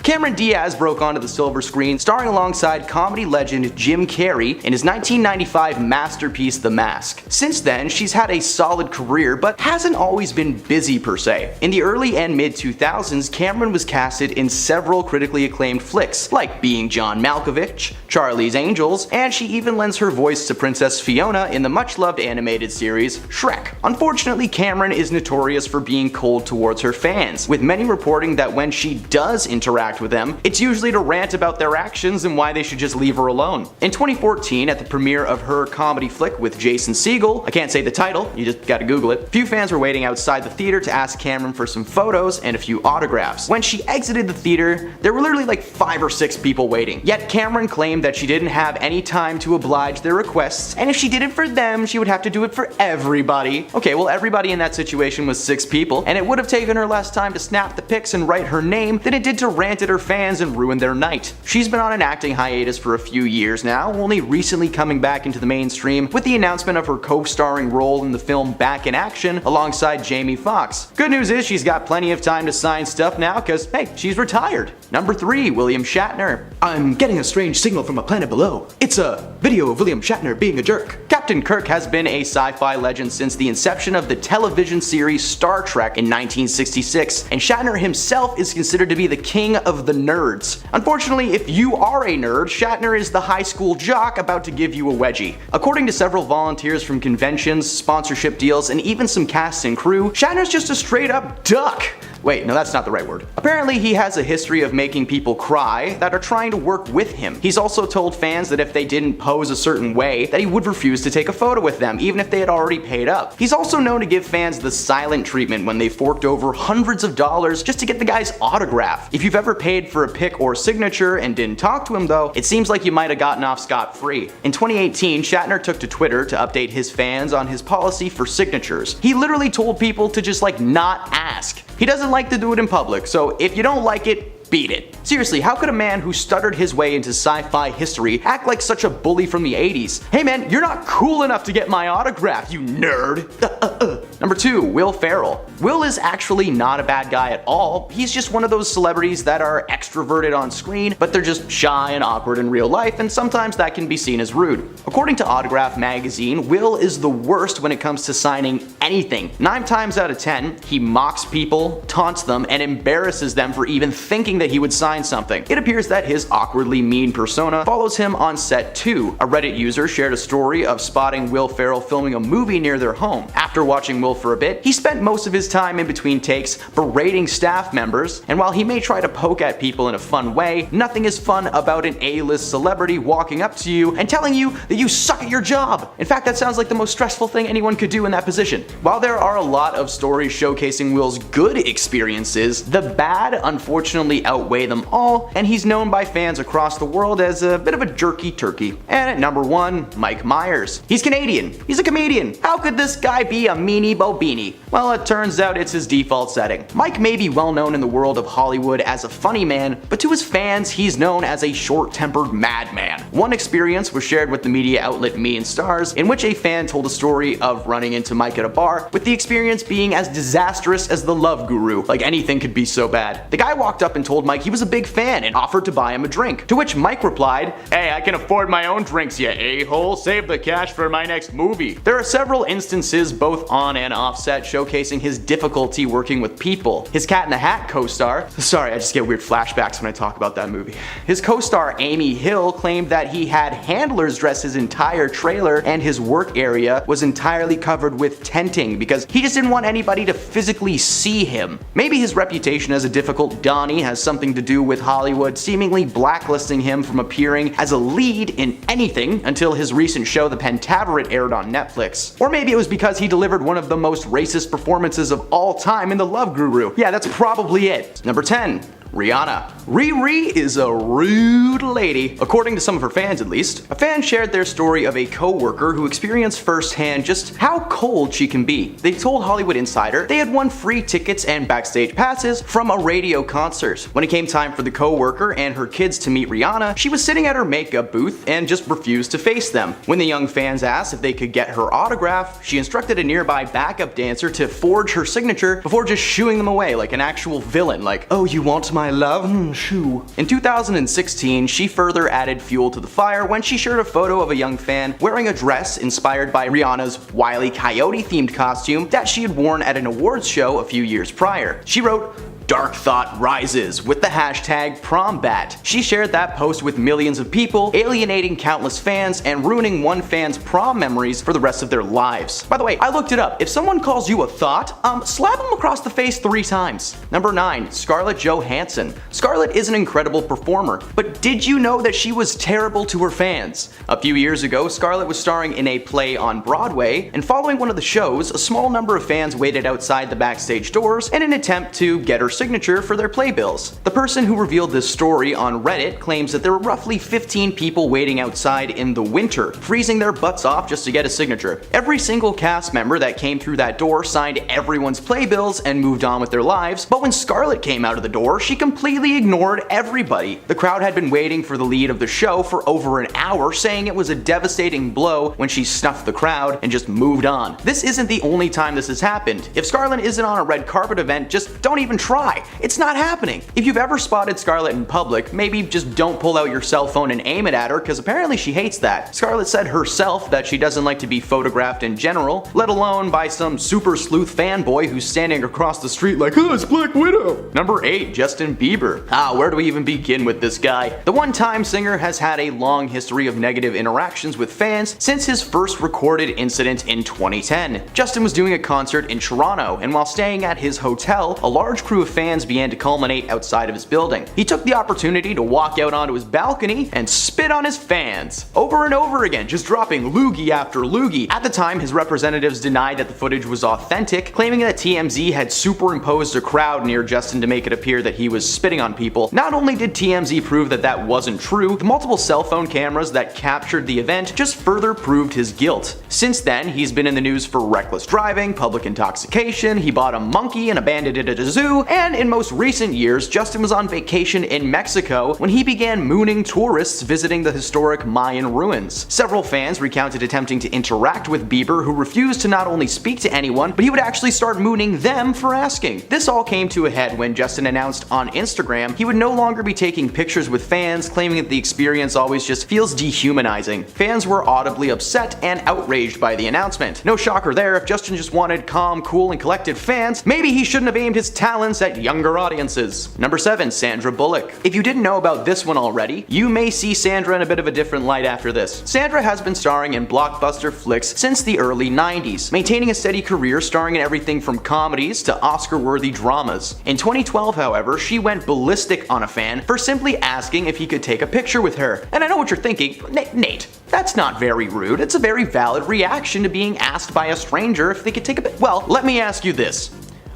Cameron Diaz broke onto the silver screen starring alongside comedy legend Jim Carrey in his 1995 masterpiece The Mask. Since then, she's had a solid career but hasn't always been busy per se. In the early and mid 2000s, Cameron was casted in several critically acclaimed flicks like Being John Malkovich, Charlie's Angels, and she even lends her voice to Princess Fiona in the much-loved animated series Shrek. Unfortunately, Cameron is notorious for being cold towards her fans, with many reporting that when she does interact with them, it's usually to rant about their actions and why they should just leave her alone. In 2014, at the premiere of her comedy flick with Jason Segel, I can't say the title, you just gotta Google it, few fans were waiting outside the theater to ask Cameron for some photos and a few autographs. When she exited the theater, there were literally like 5 or 6 people waiting. Yet Cameron claimed that she didn't have any time to oblige their requests, and if she did it for them, she would have to do it for everybody. Okay, well everybody in that situation was 6 people, and it would have taken her less time to snap the pics and write her name than it did to rant at her fans and ruin their night. She's been on an acting hiatus for a few years now, only recently coming back into the mainstream with the announcement of her co-starring role in the film Back in Action alongside Jamie Foxx. Good news is she's got plenty of time to sign stuff now cause hey, she's retired. Number 3, William Shatner. I'm getting a strange signal from a planet below. It's a video of William Shatner being a jerk. Captain Kirk has been a sci-fi legend since the inception of the television series Star Trek in 1966, and Shatner himself is considered to be the king of the nerds. Unfortunately, if you are a nerd, Shatner is the high school jock about to give you a wedgie. According to several volunteers from conventions, sponsorship deals, and even some cast and crew, Shatner's just a straight up duck. Wait, no, that's not the right word. Apparently, he has a history of making people cry that are trying to work with him. He's also told fans that if they didn't pose a certain way, that he would refuse to take a photo with them, even if they had already paid up. He's also known to give fans the silent treatment when they forked over hundreds of dollars just to get the guy's autograph. If you've ever paid for a pic or signature and didn't talk to him though, it seems like you might have gotten off scot-free. In 2018, Shatner took to Twitter to update his fans on his policy for signatures. He literally told people to just not ask. He doesn't like to do it in public, so if you don't like it, beat it. Seriously, how could a man who stuttered his way into sci-fi history act like such a bully from the 80s? Hey man, you're not cool enough to get my autograph, you nerd! Number 2, Will Ferrell. Will is actually not a bad guy at all. He's just one of those celebrities that are extroverted on screen, but they're just shy and awkward in real life, and sometimes that can be seen as rude. According to Autograph magazine, Will is the worst when it comes to signing anything. 9 times out of 10, he mocks people, taunts them, and embarrasses them for even thinking that he would sign something. It appears that his awkwardly mean persona follows him on set too. A Reddit user shared a story of spotting Will Ferrell filming a movie near their home. After watching Will for a bit, he spent most of his time in between takes berating staff members, and while he may try to poke at people in a fun way, nothing is fun about an A-list celebrity walking up to you and telling you that you suck at your job. In fact, that sounds like the most stressful thing anyone could do in that position. While there are a lot of stories showcasing Will's good experiences, the bad unfortunately outweigh them all, and he's known by fans across the world as a bit of a jerky turkey. And at number 1, Mike Myers. He's Canadian. He's a comedian. How could this guy be a meanie bobini? Well, it turns out it's his default setting. Mike may be well known in the world of Hollywood as a funny man, but to his fans, he's known as a short-tempered madman. One experience was shared with the media outlet Me and Stars, in which a fan told a story of running into Mike at a bar, with the experience being as disastrous as the Love Guru. Like anything could be so bad. The guy walked up and told Mike he was a big fan and offered to buy him a drink, to which Mike replied, "Hey, I can afford my own drinks, you a-hole. Save the cash for my next movie." There are several instances both on and off set showcasing his difficulty working with people. His Cat in the Hat co-star, sorry, I just get weird flashbacks when I talk about that movie. His co-star Amy Hill claimed that he had handlers dress his entire trailer and his work area was entirely covered with tenting because he just didn't want anybody to physically see him. Maybe his reputation as a difficult Donnie has something to do with Hollywood seemingly blacklisting him from appearing as a lead in anything until his recent show The Pentaverate aired on Netflix. Or maybe it was because he delivered one of the most racist performances of all time in The Love Guru. Yeah, that's probably it. Number 10. Rihanna. Riri is a rude lady, according to some of her fans at least. A fan shared their story of a co-worker who experienced firsthand just how cold she can be. They told Hollywood Insider they had won free tickets and backstage passes from a radio concert. When it came time for the co-worker and her kids to meet Rihanna, she was sitting at her makeup booth and just refused to face them. When the young fans asked if they could get her autograph, she instructed a nearby backup dancer to forge her signature before just shooing them away like an actual villain, like, "Oh, you want my love? Shoo." In 2016, she further added fuel to the fire when she shared a photo of a young fan wearing a dress inspired by Rihanna's Wile E. Coyote themed costume that she had worn at an awards show a few years prior. She wrote, "Dark thought rises," with the hashtag PromBat. She shared that post with millions of people, alienating countless fans and ruining one fan's prom memories for the rest of their lives. By the way, I looked it up. If someone calls you a thought, slap them across the face 3 times. Number 9. Scarlett Johansson. Scarlett is an incredible performer, but did you know that she was terrible to her fans? A few years ago, Scarlett was starring in a play on Broadway, and following one of the shows, a small number of fans waited outside the backstage doors in an attempt to get her signature for their playbills. The person who revealed this story on Reddit claims that there were roughly 15 people waiting outside in the winter, freezing their butts off just to get a signature. Every single cast member that came through that door signed everyone's playbills and moved on with their lives, but when Scarlett came out of the door, she completely ignored everybody. The crowd had been waiting for the lead of the show for over an hour, saying it was a devastating blow when she snuffed the crowd and just moved on. This isn't the only time this has happened. If Scarlett isn't on a red carpet event, just don't even try. It's not happening. If you've ever spotted Scarlett in public, maybe just don't pull out your cell phone and aim it at her, because apparently she hates that. Scarlett said herself that she doesn't like to be photographed in general, let alone by some super sleuth fanboy who's standing across the street like, "Oh, it's Black Widow." Number 8. Justin Bieber. Where do we even begin with this guy? The one-time singer has had a long history of negative interactions with fans since his first recorded incident in 2010. Justin was doing a concert in Toronto, and while staying at his hotel, a large crew of fans began to culminate outside of his building. He took the opportunity to walk out onto his balcony and spit on his fans over and over again, just dropping loogie after loogie. At the time, his representatives denied that the footage was authentic, claiming that TMZ had superimposed a crowd near Justin to make it appear that he was spitting on people. Not only did TMZ prove that that wasn't true, the multiple cell phone cameras that captured the event just further proved his guilt. Since then, he's been in the news for reckless driving, public intoxication, he bought a monkey and abandoned it at a zoo, and in most recent years, Justin was on vacation in Mexico when he began mooning tourists visiting the historic Mayan ruins. Several fans recounted attempting to interact with Bieber, who refused to not only speak to anyone, but he would actually start mooning them for asking. This all came to a head when Justin announced on Instagram he would no longer be taking pictures with fans, claiming that the experience always just feels dehumanizing. Fans were audibly upset and outraged by the announcement. No shocker there. If Justin just wanted calm, cool, and collected fans, maybe he shouldn't have aimed his talents at younger audiences. Number 7. Sandra Bullock. If you didn't know about this one already, you may see Sandra in a bit of a different light after this. Sandra has been starring in blockbuster flicks since the early 90s, maintaining a steady career starring in everything from comedies to Oscar-worthy dramas. In 2012, however, she went ballistic on a fan for simply asking if he could take a picture with her. And I know what you're thinking, Nate, that's not very rude. It's a very valid reaction to being asked by a stranger if they could take a Well, let me ask you this.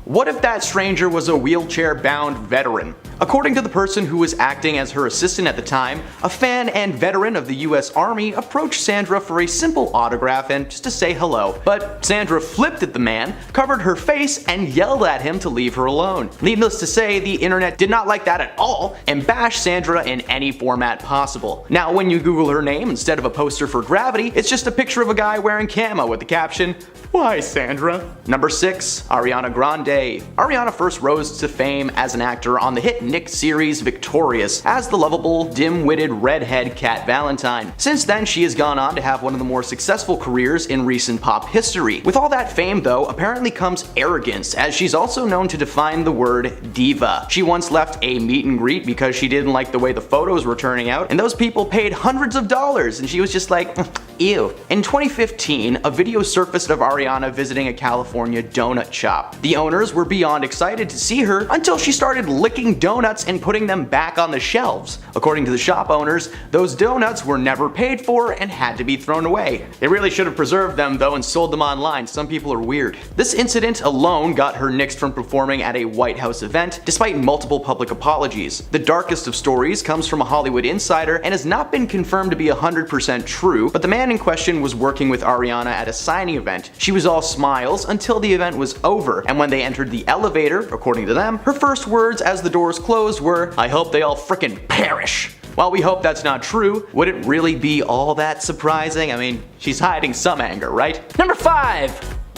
What if that stranger was a wheelchair-bound veteran? According to the person who was acting as her assistant at the time, a fan and veteran of the US Army approached Sandra for a simple autograph and just to say hello. But Sandra flipped at the man, covered her face, and yelled at him to leave her alone. Needless to say, the internet did not like that at all and bashed Sandra in any format possible. Now, when you Google her name, instead of a poster for Gravity, it's just a picture of a guy wearing camo with the caption, "Why, Sandra?" Number 6. Ariana Grande. Ariana first rose to fame as an actor on the hit Nick series Victorious as the lovable, dim-witted redhead Cat Valentine. Since then, she has gone on to have one of the more successful careers in recent pop history. With all that fame, though, apparently comes arrogance, as she's also known to define the word diva. She once left a meet and greet because she didn't like the way the photos were turning out, and those people paid hundreds of dollars, and she was just like, ew. In 2015, a video surfaced of Ariana visiting a California donut shop. The owners customers were beyond excited to see her until she started licking donuts and putting them back on the shelves. According to the shop owners, those donuts were never paid for and had to be thrown away. They really should have preserved them though and sold them online. Some people are weird. This incident alone got her nixed from performing at a White House event despite multiple public apologies. The darkest of stories comes from a Hollywood insider and has not been confirmed to be 100% true, but the man in question was working with Ariana at a signing event. She was all smiles until the event was over, and when they entered the elevator, according to them, her first words as the doors closed were, "I hope they all frickin' perish." While we hope that's not true, would it really be all that surprising? I mean, she's hiding some anger, right? Number 5.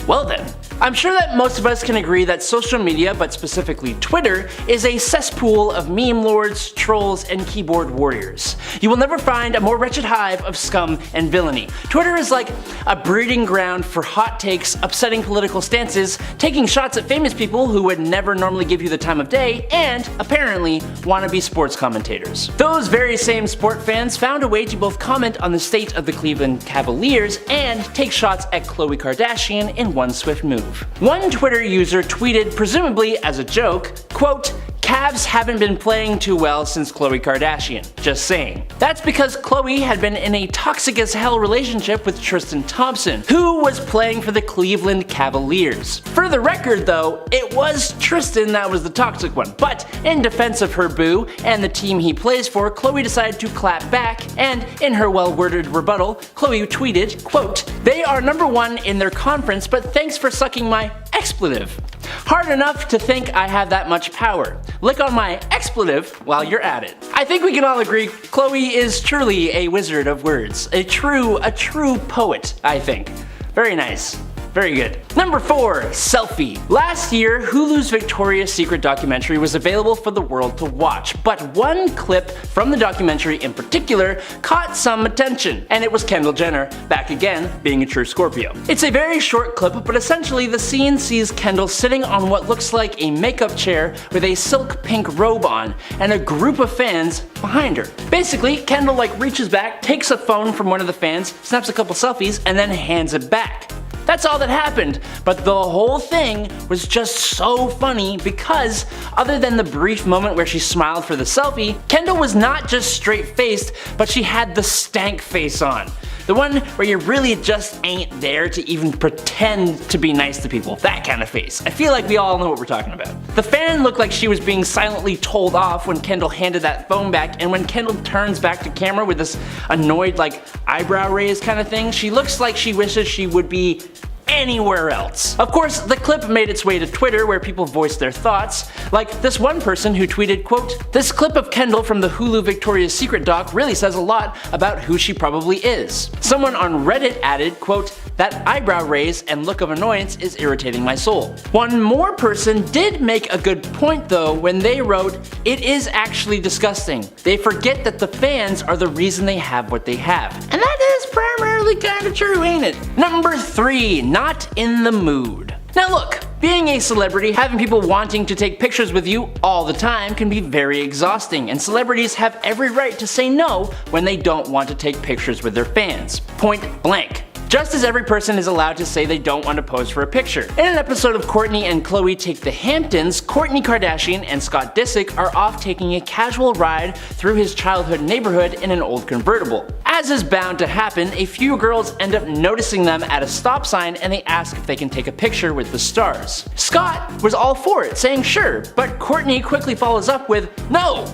Well then, I'm sure that most of us can agree that social media, but specifically Twitter, is a cesspool of meme lords, trolls, and keyboard warriors. You will never find a more wretched hive of scum and villainy. Twitter is like a breeding ground for hot takes, upsetting political stances, taking shots at famous people who would never normally give you the time of day, and apparently wannabe sports commentators. Those very same sport fans found a way to both comment on the state of the Cleveland Cavaliers and take shots at Khloe Kardashian in one swift move. One Twitter user tweeted, presumably as a joke, quote, "Cavs haven't been playing too well since Khloe Kardashian. Just saying." That's because Khloe had been in a toxic as hell relationship with Tristan Thompson, who was playing for the Cleveland Cavaliers. For the record though, it was Tristan that was the toxic one, but in defense of her boo and the team he plays for, Khloe decided to clap back, and in her well-worded rebuttal, Khloe tweeted, quote, "They are number 1 in their conference, but thanks for sucking my expletive. Hard enough to think I have that much power. Lick on my expletive while you're at it." I think we can all agree Khloe is truly a wizard of words. A true poet, I think. Very nice. Very good. Number 4, selfie. Last year, Hulu's Victoria's Secret documentary was available for the world to watch, but one clip from the documentary in particular caught some attention, and it was Kendall Jenner, back again, being a true Scorpio. It's a very short clip, but essentially the scene sees Kendall sitting on what looks like a makeup chair with a silk pink robe on, and a group of fans behind her. Basically, Kendall reaches back, takes a phone from one of the fans, snaps a couple selfies, and then hands it back. That's all that happened, but the whole thing was just so funny because, other than the brief moment where she smiled for the selfie, Kendall was not just straight-faced, but she had the stank face on. The one where you really just ain't there to even pretend to be nice to people. That kind of face. I feel like we all know what we're talking about. The fan looked like she was being silently told off when Kendall handed that phone back, and when Kendall turns back to camera with this annoyed eyebrow raise kind of thing, she looks like she wishes she would be anywhere else. Of course, the clip made its way to Twitter where people voiced their thoughts, like this one person who tweeted, quote, "This clip of Kendall from the Hulu Victoria's Secret doc really says a lot about who she probably is." Someone on Reddit added, quote, "That eyebrow raise and look of annoyance is irritating my soul." One more person did make a good point though when they wrote, "It is actually disgusting. They forget that the fans are the reason they have what they have." And that is primarily kinda true, ain't it? Number 3, not in the mood. Now look, being a celebrity, having people wanting to take pictures with you all the time can be very exhausting, and celebrities have every right to say no when they don't want to take pictures with their fans. Point blank. Just as every person is allowed to say they don't want to pose for a picture. In an episode of Kourtney and Khloe Take the Hamptons, Kourtney Kardashian and Scott Disick are off taking a casual ride through his childhood neighborhood in an old convertible. As is bound to happen, a few girls end up noticing them at a stop sign and they ask if they can take a picture with the stars. Scott was all for it, saying sure, but Kourtney quickly follows up with no!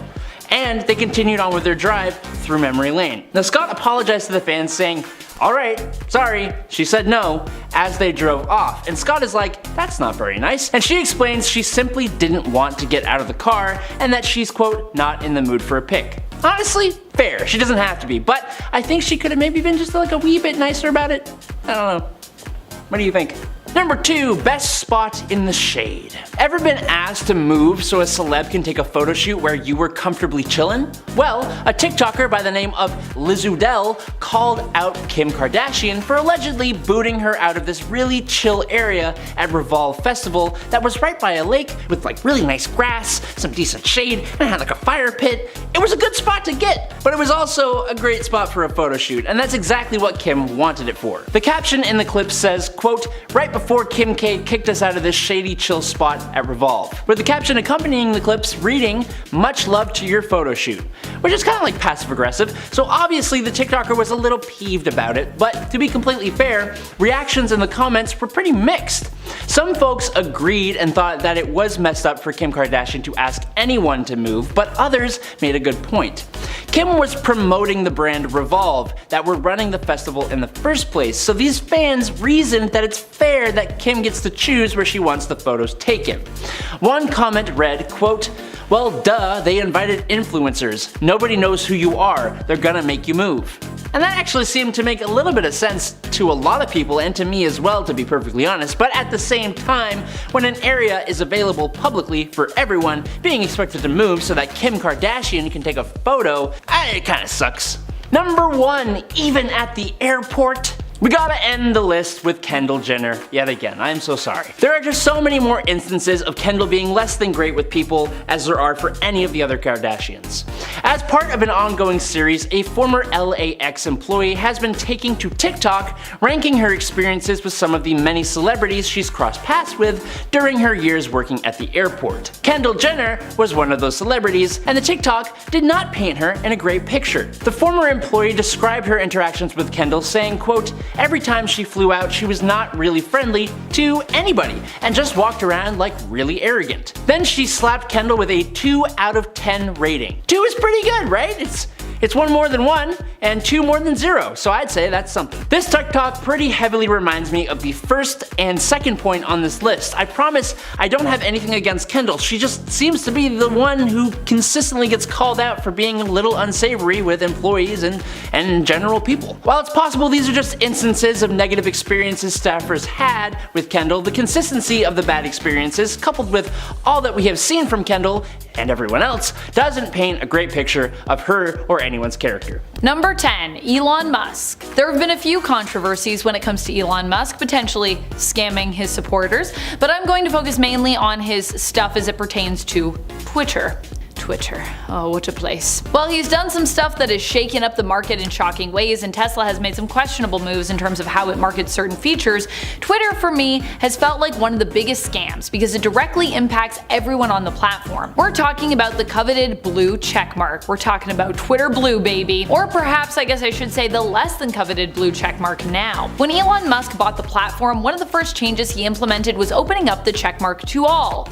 And they continued on with their drive through memory lane. Now Scott apologized to the fans saying, "Alright, sorry," she said no, as they drove off, and Scott is like, "That's not very nice," and she explains she simply didn't want to get out of the car and that she's, quote, "not in the mood for a pic." Honestly, fair, she doesn't have to be, but I think she could have maybe been just a wee bit nicer about it. I don't know. What do you think? Number 2, best spot in the shade. Ever been asked to move so a celeb can take a photo shoot where you were comfortably chillin'? Well, a TikToker by the name of Lizudel called out Kim Kardashian for allegedly booting her out of this really chill area at Revolve Festival that was right by a lake with really nice grass, some decent shade, and it had a fire pit. It was a good spot to get, but it was also a great spot for a photo shoot, and that's exactly what Kim wanted it for. The caption in the clip says, quote, "Right before before Kim K kicked us out of this shady chill spot at Revolve, with the caption accompanying the clips reading, "Much love to your photo shoot," which is kind of like passive aggressive, so obviously the TikToker was a little peeved about it, but to be completely fair, reactions in the comments were pretty mixed. Some folks agreed and thought that it was messed up for Kim Kardashian to ask anyone to move, but others made a good point. Kim was promoting the brand Revolve that were running the festival in the first place, so these fans reasoned that it's fair that Kim gets to choose where she wants the photos taken. One comment read, quote, "Well duh, they invited influencers. Nobody knows who you are, they're gonna make you move." And that actually seemed to make a little bit of sense to a lot of people and to me as well, to be perfectly honest, but at the same time, when an area is available publicly for everyone, being expected to move so that Kim Kardashian can take a photo, it kinda sucks. Number 1, even at the airport. We gotta end the list with Kendall Jenner yet again. I am so sorry. There are just so many more instances of Kendall being less than great with people as there are for any of the other Kardashians. As part of an ongoing series, a former LAX employee has been taking to TikTok, ranking her experiences with some of the many celebrities she's crossed paths with during her years working at the airport. Kendall Jenner was one of those celebrities, and the TikTok did not paint her in a great picture. The former employee described her interactions with Kendall saying, quote, "Every time she flew out, she was not really friendly to anybody and just walked around like really arrogant." Then she slapped Kendall with a 2 out of 10 rating. 2 is pretty good, right? It's 1 more than 1 and 2 more than 0, so I'd say that's something. This TikTok pretty heavily reminds me of the first and second point on this list. I promise I don't have anything against Kendall, she just seems to be the one who consistently gets called out for being a little unsavory with employees and general people. While it's possible these are just instances of negative experiences staffers had with Kendall, the consistency of the bad experiences, coupled with all that we have seen from Kendall and everyone else, doesn't paint a great picture of her or anyone's character. Number 10, Elon Musk. There have been a few controversies when it comes to Elon Musk potentially scamming his supporters, but I'm going to focus mainly on his stuff as it pertains to Twitter. Oh, what a place. Well, he's done some stuff that has shaken up the market in shocking ways, and Tesla has made some questionable moves in terms of how it markets certain features. Twitter, for me, has felt like one of the biggest scams because it directly impacts everyone on the platform. We're talking about the coveted blue checkmark. We're talking about Twitter Blue, baby. Or perhaps, I guess I should say, the less than coveted blue checkmark now. When Elon Musk bought the platform, one of the first changes he implemented was opening up the checkmark to all.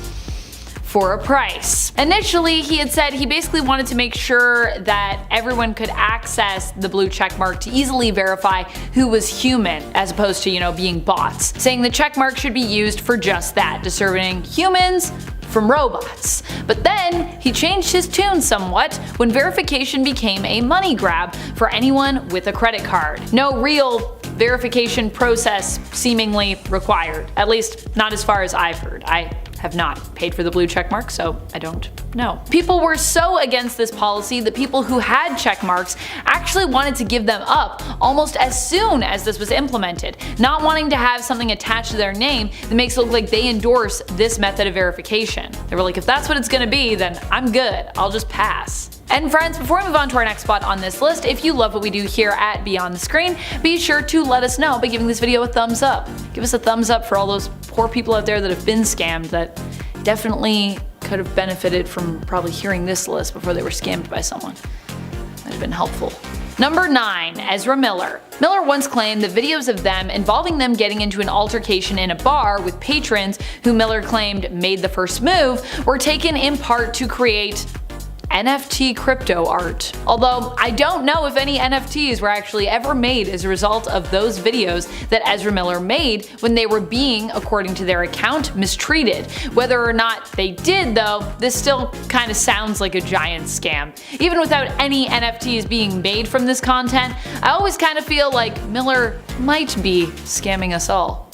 For a price. Initially, he had said he basically wanted to make sure that everyone could access the blue checkmark to easily verify who was human as opposed to, being bots, saying the checkmark should be used for just that, discerning humans from robots. But then he changed his tune somewhat when verification became a money grab for anyone with a credit card. No real verification process seemingly required, at least not as far as I've heard. I have not paid for the blue checkmark, so I don't know. People were so against this policy that people who had checkmarks actually wanted to give them up almost as soon as this was implemented, not wanting to have something attached to their name that makes it look like they endorse this method of verification. They were like, if that's what it's gonna be, then I'm good, I'll just pass. And friends, before we move on to our next spot on this list, if you love what we do here at Beyond the Screen, be sure to let us know by giving this video a thumbs up. Give us a thumbs up for all those poor people out there that have been scammed that definitely could have benefited from probably hearing this list before they were scammed by someone. That'd have been helpful. Number 9, Ezra Miller. Miller once claimed that videos of them involving them getting into an altercation in a bar with patrons who Miller claimed made the first move were taken in part to create NFT crypto art. Although I don't know if any NFTs were actually ever made as a result of those videos that Ezra Miller made when they were being, according to their account, mistreated. Whether or not they did though, this still kind of sounds like a giant scam. Even without any NFTs being made from this content, I always kind of feel like Miller might be scamming us all.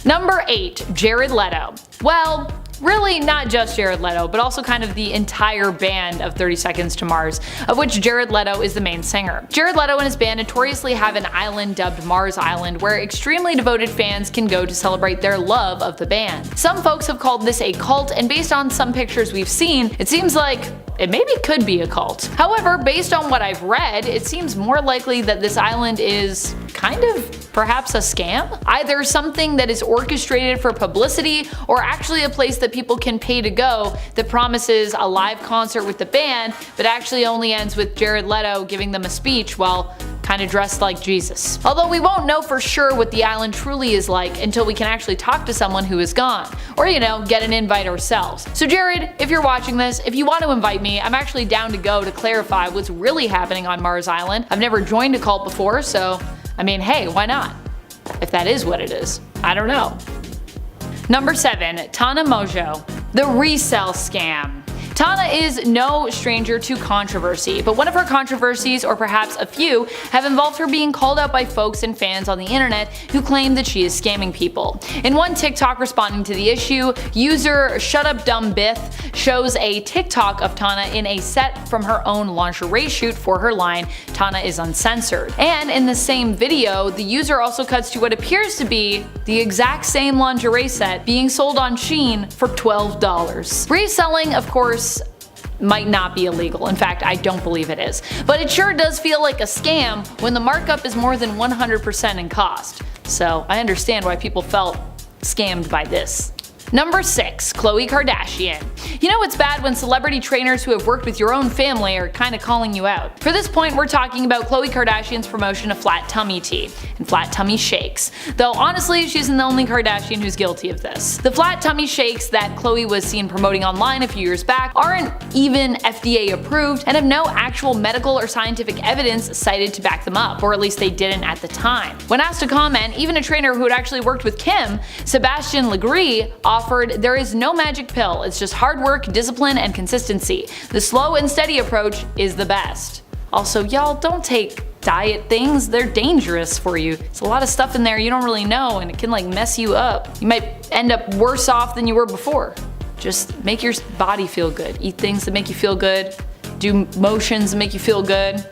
Number 8, Jared Leto. Well, really not just Jared Leto, but also kind of the entire band of 30 Seconds to Mars, of which Jared Leto is the main singer. Jared Leto and his band notoriously have an island dubbed Mars Island where extremely devoted fans can go to celebrate their love of the band. Some folks have called this a cult, and based on some pictures we've seen, it seems like it maybe could be a cult. However, based on what I've read, it seems more likely that this island is kind of perhaps a scam? Either something that is orchestrated for publicity or actually a place that people can pay to go that promises a live concert with the band but actually only ends with Jared Leto giving them a speech while kind of dressed like Jesus. Although we won't know for sure what the island truly is like until we can actually talk to someone who is gone, or get an invite ourselves. So Jared, if you're watching this, if you want to invite me, I'm actually down to go to clarify what's really happening on Mars Island. I've never joined a cult before, so I mean, hey, why not? If that is what it is. I don't know. Number 7. Tana Mojo. The resell scam. Tana is no stranger to controversy, but one of her controversies, or perhaps a few, have involved her being called out by folks and fans on the internet who claim that she is scamming people. In one TikTok responding to the issue, user ShutUpDumbBith shows a TikTok of Tana in a set from her own lingerie shoot for her line, Tana is Uncensored. And in the same video, the user also cuts to what appears to be the exact same lingerie set being sold on Shein for $12. Reselling, of course, might not be illegal. In fact, I don't believe it is. But it sure does feel like a scam when the markup is more than 100% in cost. So I understand why people felt scammed by this. Number 6. Khloe Kardashian. You know it's bad when celebrity trainers who have worked with your own family are kinda calling you out. For this point, we're talking about Khloe Kardashian's promotion of flat tummy tea and flat tummy shakes. Though honestly, she isn't the only Kardashian who's guilty of this. The flat tummy shakes that Khloe was seen promoting online a few years back aren't even FDA approved and have no actual medical or scientific evidence cited to back them up, or at least they didn't at the time. When asked to comment, even a trainer who had actually worked with Kim, Sebastian Legree, offered, "There is no magic pill, it's just hard work, discipline, and consistency. The slow and steady approach is the best." Also, y'all don't take diet things, they're dangerous for you. There's a lot of stuff in there you don't really know and it can mess you up. You might end up worse off than you were before. Just make your body feel good. Eat things that make you feel good. Do motions that make you feel good.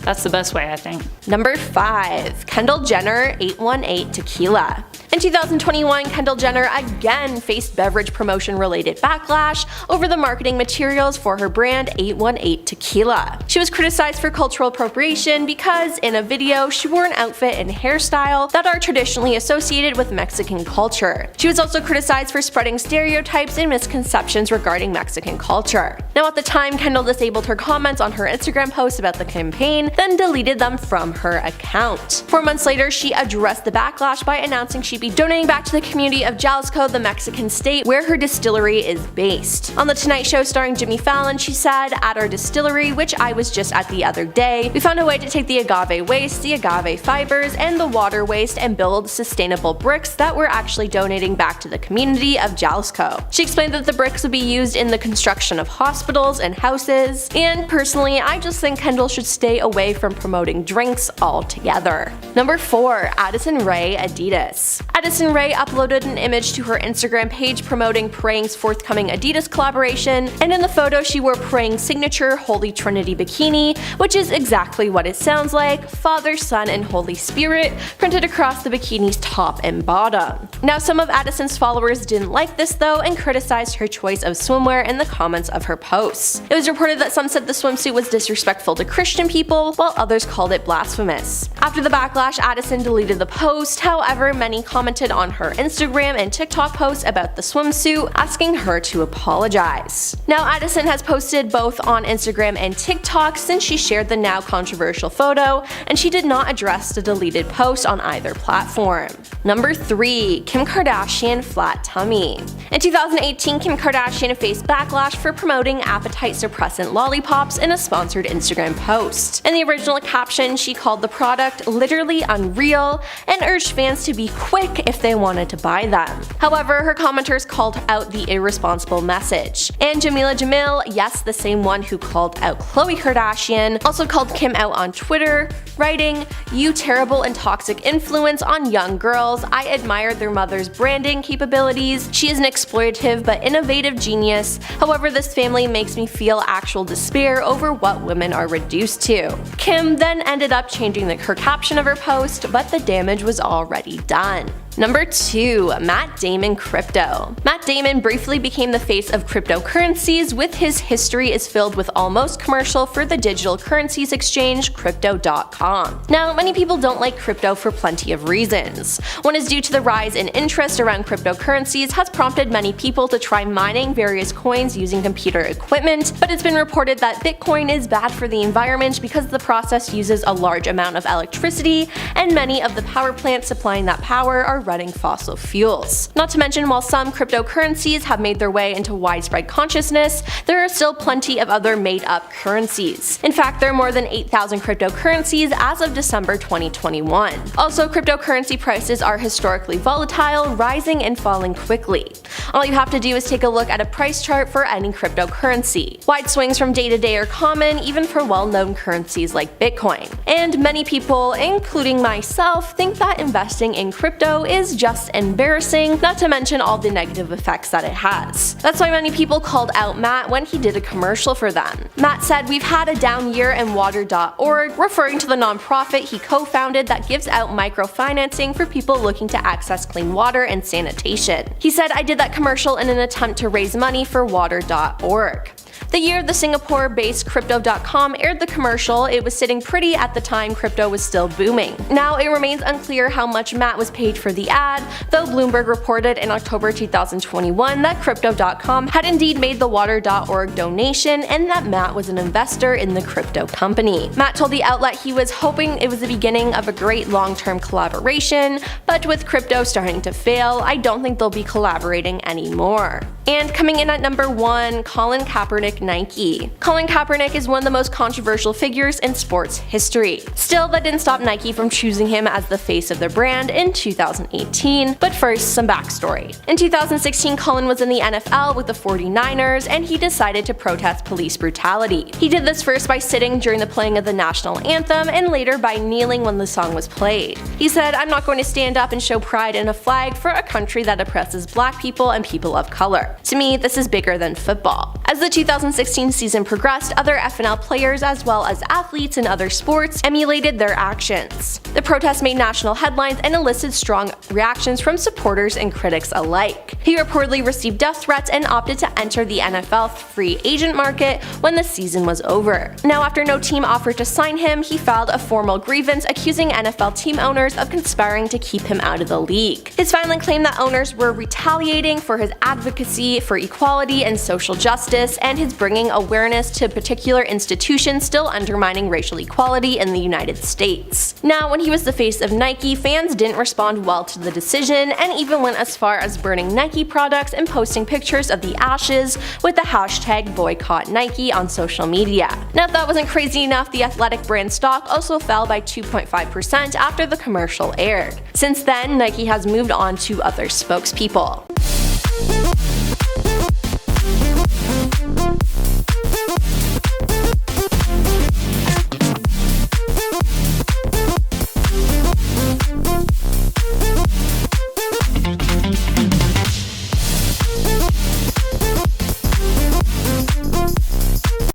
That's the best way, I think. Number 5. Kendall Jenner 818 Tequila. In 2021, Kendall Jenner again faced beverage promotion related backlash over the marketing materials for her brand 818 Tequila. She was criticized for cultural appropriation because in a video she wore an outfit and hairstyle that are traditionally associated with Mexican culture. She was also criticized for spreading stereotypes and misconceptions regarding Mexican culture. Now at the time, Kendall disabled her comments on her Instagram post about the campaign, then deleted them from her account. 4 months later, she addressed the backlash by announcing she'd be donating back to the community of Jalisco, the Mexican state where her distillery is based. On The Tonight Show starring Jimmy Fallon, she said, "At our distillery, which I was just at the other day, we found a way to take the agave waste, the agave fibers, and the water waste and build sustainable bricks that we're actually donating back to the community of Jalisco." She explained that the bricks would be used in the construction of hospitals and houses, and personally, I just think Kendall should stay away from promoting drinks altogether. Number 4. Addison Rae Adidas. Addison Rae uploaded an image to her Instagram page promoting Praying's forthcoming Adidas collaboration, and in the photo she wore Praying's signature Holy Trinity bikini, which is exactly what it sounds like, Father, Son, and Holy Spirit, printed across the bikini's top and bottom. Now some of Addison's followers didn't like this though and criticized her choice of swimwear in the comments of her posts. It was reported that some said the swimsuit was disrespectful to Christian people, while others called it blasphemous. After the backlash, Addison deleted the post, however many commented on her Instagram and TikTok posts about the swimsuit, asking her to apologize. Now Addison has posted both on Instagram and TikTok since she shared the now controversial photo, and she did not address the deleted post on either platform. Number 3. Kim Kardashian Flat Tummy. In 2018, Kim Kardashian faced backlash for promoting appetite suppressant lollipops in a sponsored Instagram post. In the original caption, she called the product literally unreal and urged fans to be quick if they wanted to buy them. However, her commenters called out the irresponsible message. And Jamila Jamil, yes, the same one who called out Khloe Kardashian, also called Kim out on Twitter, writing, "You terrible and toxic influence on young girls. I admire their mother's branding capabilities. She is an exploitative but innovative genius. However, this family makes me feel actual despair over what women are reduced to." Kim then ended up changing her caption of her post, but the damage was already done. Number 2. Matt Damon Crypto. Matt Damon briefly became the face of cryptocurrencies, with his history is filled with almost commercial for the digital currencies exchange Crypto.com. Now, many people don't like crypto for plenty of reasons. One is due to the rise in interest around cryptocurrencies has prompted many people to try mining various coins using computer equipment, but it's been reported that Bitcoin is bad for the environment because the process uses a large amount of electricity, and many of the power plants supplying that power are running fossil fuels. Not to mention, while some cryptocurrencies have made their way into widespread consciousness, there are still plenty of other made-up currencies. In fact, there are more than 8,000 cryptocurrencies as of December 2021. Also, cryptocurrency prices are historically volatile, rising and falling quickly. All you have to do is take a look at a price chart for any cryptocurrency. Wide swings from day to day are common, even for well-known currencies like Bitcoin. And many people, including myself, think that investing in crypto is just embarrassing, not to mention all the negative effects that it has. That's why many people called out Matt when he did a commercial for them. Matt said, "We've had a down year in water.org," referring to the nonprofit he co-founded that gives out microfinancing for people looking to access clean water and sanitation. He said, "I did that commercial in an attempt to raise money for water.org." The year the Singapore-based Crypto.com aired the commercial, it was sitting pretty at the time crypto was still booming. Now, it remains unclear how much Matt was paid for the ad, though Bloomberg reported in October 2021 that Crypto.com had indeed made the water.org donation and that Matt was an investor in the crypto company. Matt told the outlet he was hoping it was the beginning of a great long-term collaboration, but with crypto starting to fail, I don't think they'll be collaborating anymore. And coming in at number 1, Colin Kaepernick Nike. Colin Kaepernick is one of the most controversial figures in sports history. Still, that didn't stop Nike from choosing him as the face of their brand in 2018. But first, some backstory. In 2016, Colin was in the NFL with the 49ers, and he decided to protest police brutality. He did this first by sitting during the playing of the national anthem, and later by kneeling when the song was played. He said, "I'm not going to stand up and show pride in a flag for a country that oppresses black people and people of color. To me, this is bigger than football." As the 2016 season progressed, other NFL players as well as athletes in other sports emulated their actions. The protest made national headlines and elicited strong reactions from supporters and critics alike. He reportedly received death threats and opted to enter the NFL free agent market when the season was over. Now, after no team offered to sign him, he filed a formal grievance accusing NFL team owners of conspiring to keep him out of the league. His filing claimed that owners were retaliating for his advocacy for equality and social justice, and his bringing awareness to particular institutions still undermining racial equality in the United States. Now, when he was the face of Nike, fans didn't respond well to the decision and even went as far as burning Nike products and posting pictures of the ashes with the hashtag #BoycottNike on social media. Now, if that wasn't crazy enough, the athletic brand stock also fell by 2.5% after the commercial aired. Since then, Nike has moved on to other spokespeople.